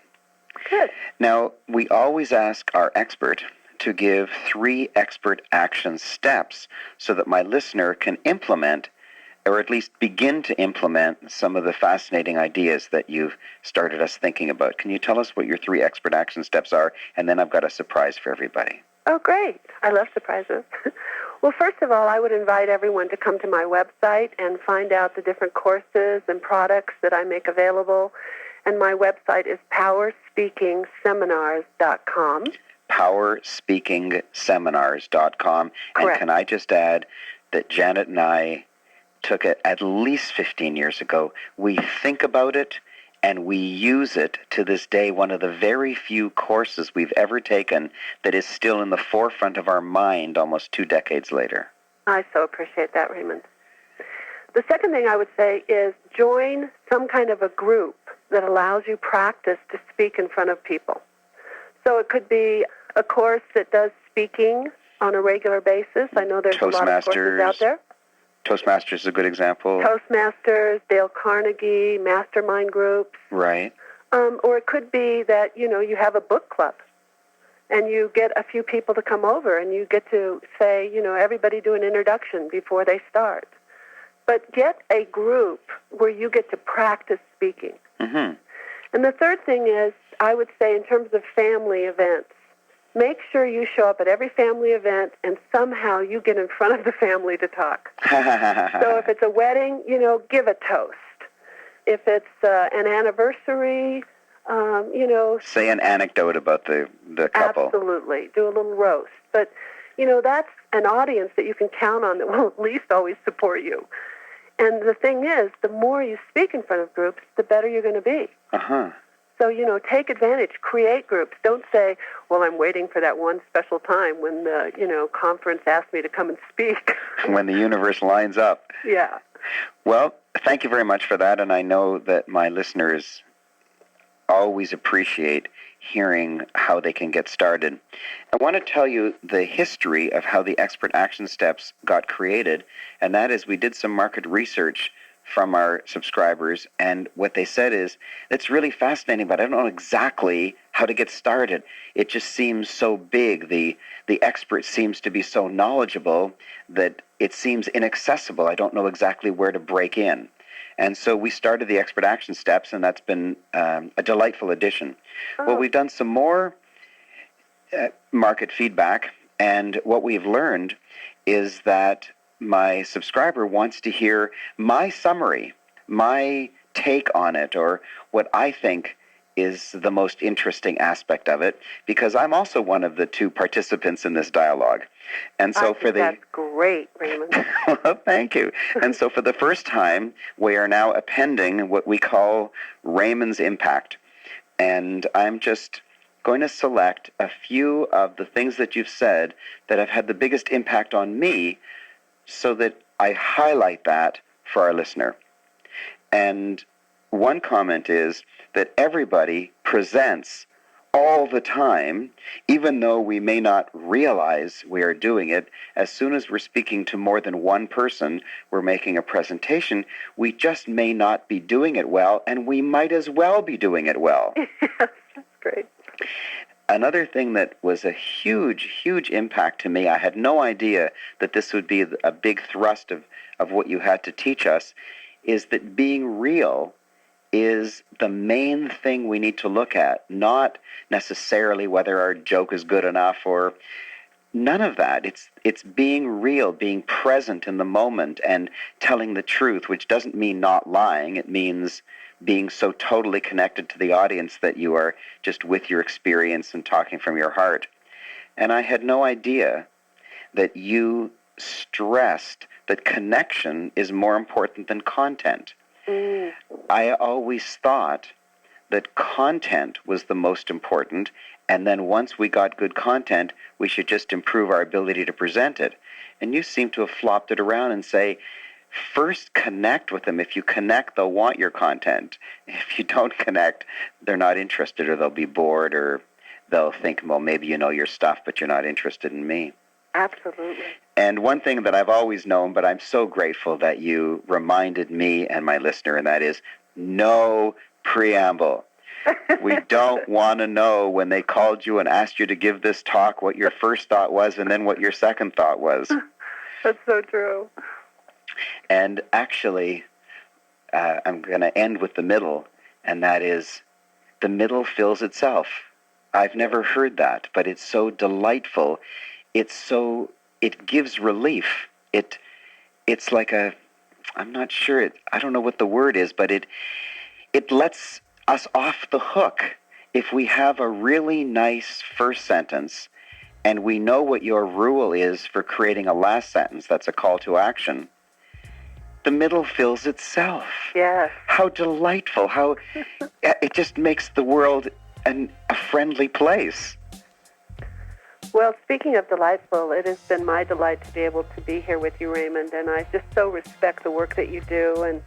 Good. Now, we always ask our expert to give 3 expert action steps so that my listener can implement, or at least begin to implement, some of the fascinating ideas that you've started us thinking about. Can you tell us what your 3 expert action steps are? And then I've got a surprise for everybody. Oh, great. I love surprises. Well, first of all, I would invite everyone to come to my website and find out the different courses and products that I make available. And my website is powerspeakingseminars.com. powerspeakingseminars.com. And Correct. can I just add that Janet and I took it at least 15 years ago. We think about it and we use it to this day. One of the very few courses we've ever taken that is still in the forefront of our mind almost 2 decades later. I so appreciate that, Raymond. The second thing I would say is join some kind of a group that allows you practice to speak in front of people. So it could be a course that does speaking on a regular basis. I know there's a lot of courses out there. Toastmasters is a good example. Toastmasters, Dale Carnegie, mastermind groups. Right. Or it could be that, you have a book club and you get a few people to come over and you get to say, everybody do an introduction before they start. But get a group where you get to practice speaking. Mm-hmm. And the third thing is, I would say in terms of family events, make sure you show up at every family event and somehow you get in front of the family to talk. So if it's a wedding, give a toast. If it's an anniversary, say an anecdote about the couple. Absolutely. Do a little roast. But, that's an audience that you can count on that will at least always support you. And the thing is, the more you speak in front of groups, the better you're going to be. Uh-huh. So, take advantage, create groups. Don't say, well, I'm waiting for that one special time when the, conference asked me to come and speak. When the universe lines up. Yeah. Well, thank you very much for that, and I know that my listeners always appreciate hearing how they can get started. I want to tell you the history of how the expert action steps got created, and that is we did some market research from our subscribers, and what they said is, it's really fascinating, but I don't know exactly how to get started. It just seems so big. The expert seems to be so knowledgeable that it seems inaccessible. I don't know exactly where to break in. And so we started the expert action steps, and that's been a delightful addition. Oh. Well, we've done some more market feedback, and what we've learned is that my subscriber wants to hear my summary, my take on it, or what I think is the most interesting aspect of it, because I'm also one of the 2 participants in this dialogue. And so that's great, Raymond. Well, thank you. And so for the first time, we are now appending what we call Raymond's Impact. And I'm just going to select a few of the things that you've said that have had the biggest impact on me, so that I highlight that for our listener. And one comment is that everybody presents all the time, even though we may not realize we are doing it. As soon as we're speaking to more than one person, we're making a presentation, we just may not be doing it well, and we might as well be doing it well. Yes, that's great. Another thing that was a huge, huge impact to me, I had no idea that this would be a big thrust of what you had to teach us, is that being real is the main thing we need to look at, not necessarily whether our joke is good enough or none of that. It's being real, being present in the moment and telling the truth, which doesn't mean not lying. It means being so totally connected to the audience that you are just with your experience and talking from your heart. And I had no idea that you stressed that connection is more important than content. I always thought that content was the most important, and then once we got good content, we should just improve our ability to present it. And you seem to have flopped it around and say, first connect with them. If you connect, they'll want your content. If you don't connect, they're not interested, or they'll be bored, or they'll think, well, maybe you know your stuff, but you're not interested in me. Absolutely. And one thing that I've always known, but I'm so grateful that you reminded me and my listener, and that is no preamble. We don't want to know when they called you and asked you to give this talk what your first thought was and then what your second thought was. That's so true. And actually, I'm going to end with the middle, and that is the middle fills itself. I've never heard that, but it's so delightful. It gives relief. It's like I'm not sure, I don't know what the word is, but it lets us off the hook. If we have a really nice first sentence and we know what your rule is for creating a last sentence that's a call to action, the middle fills itself. Yes. How delightful. How it just makes the world a friendly place. Well, speaking of delightful, it has been my delight to be able to be here with you, Raymond, and I just so respect the work that you do and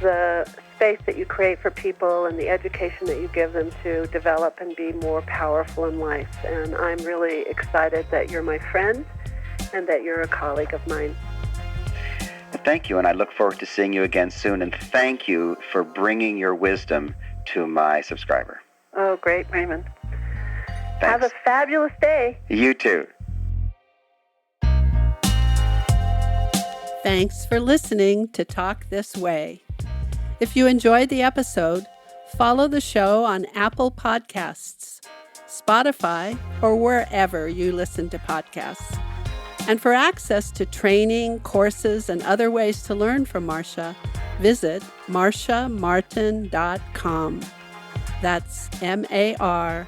the space that you create for people and the education that you give them to develop and be more powerful in life. And I'm really excited that you're my friend and that you're a colleague of mine. Thank you, and I look forward to seeing you again soon, and thank you for bringing your wisdom to my subscriber. Oh, great, Raymond. Thanks. Have a fabulous day. You too. Thanks for listening to Talk This Way. If you enjoyed the episode, follow the show on Apple Podcasts, Spotify, or wherever you listen to podcasts. And for access to training, courses, and other ways to learn from Marcia, visit marciamartin.com. That's MARCIA.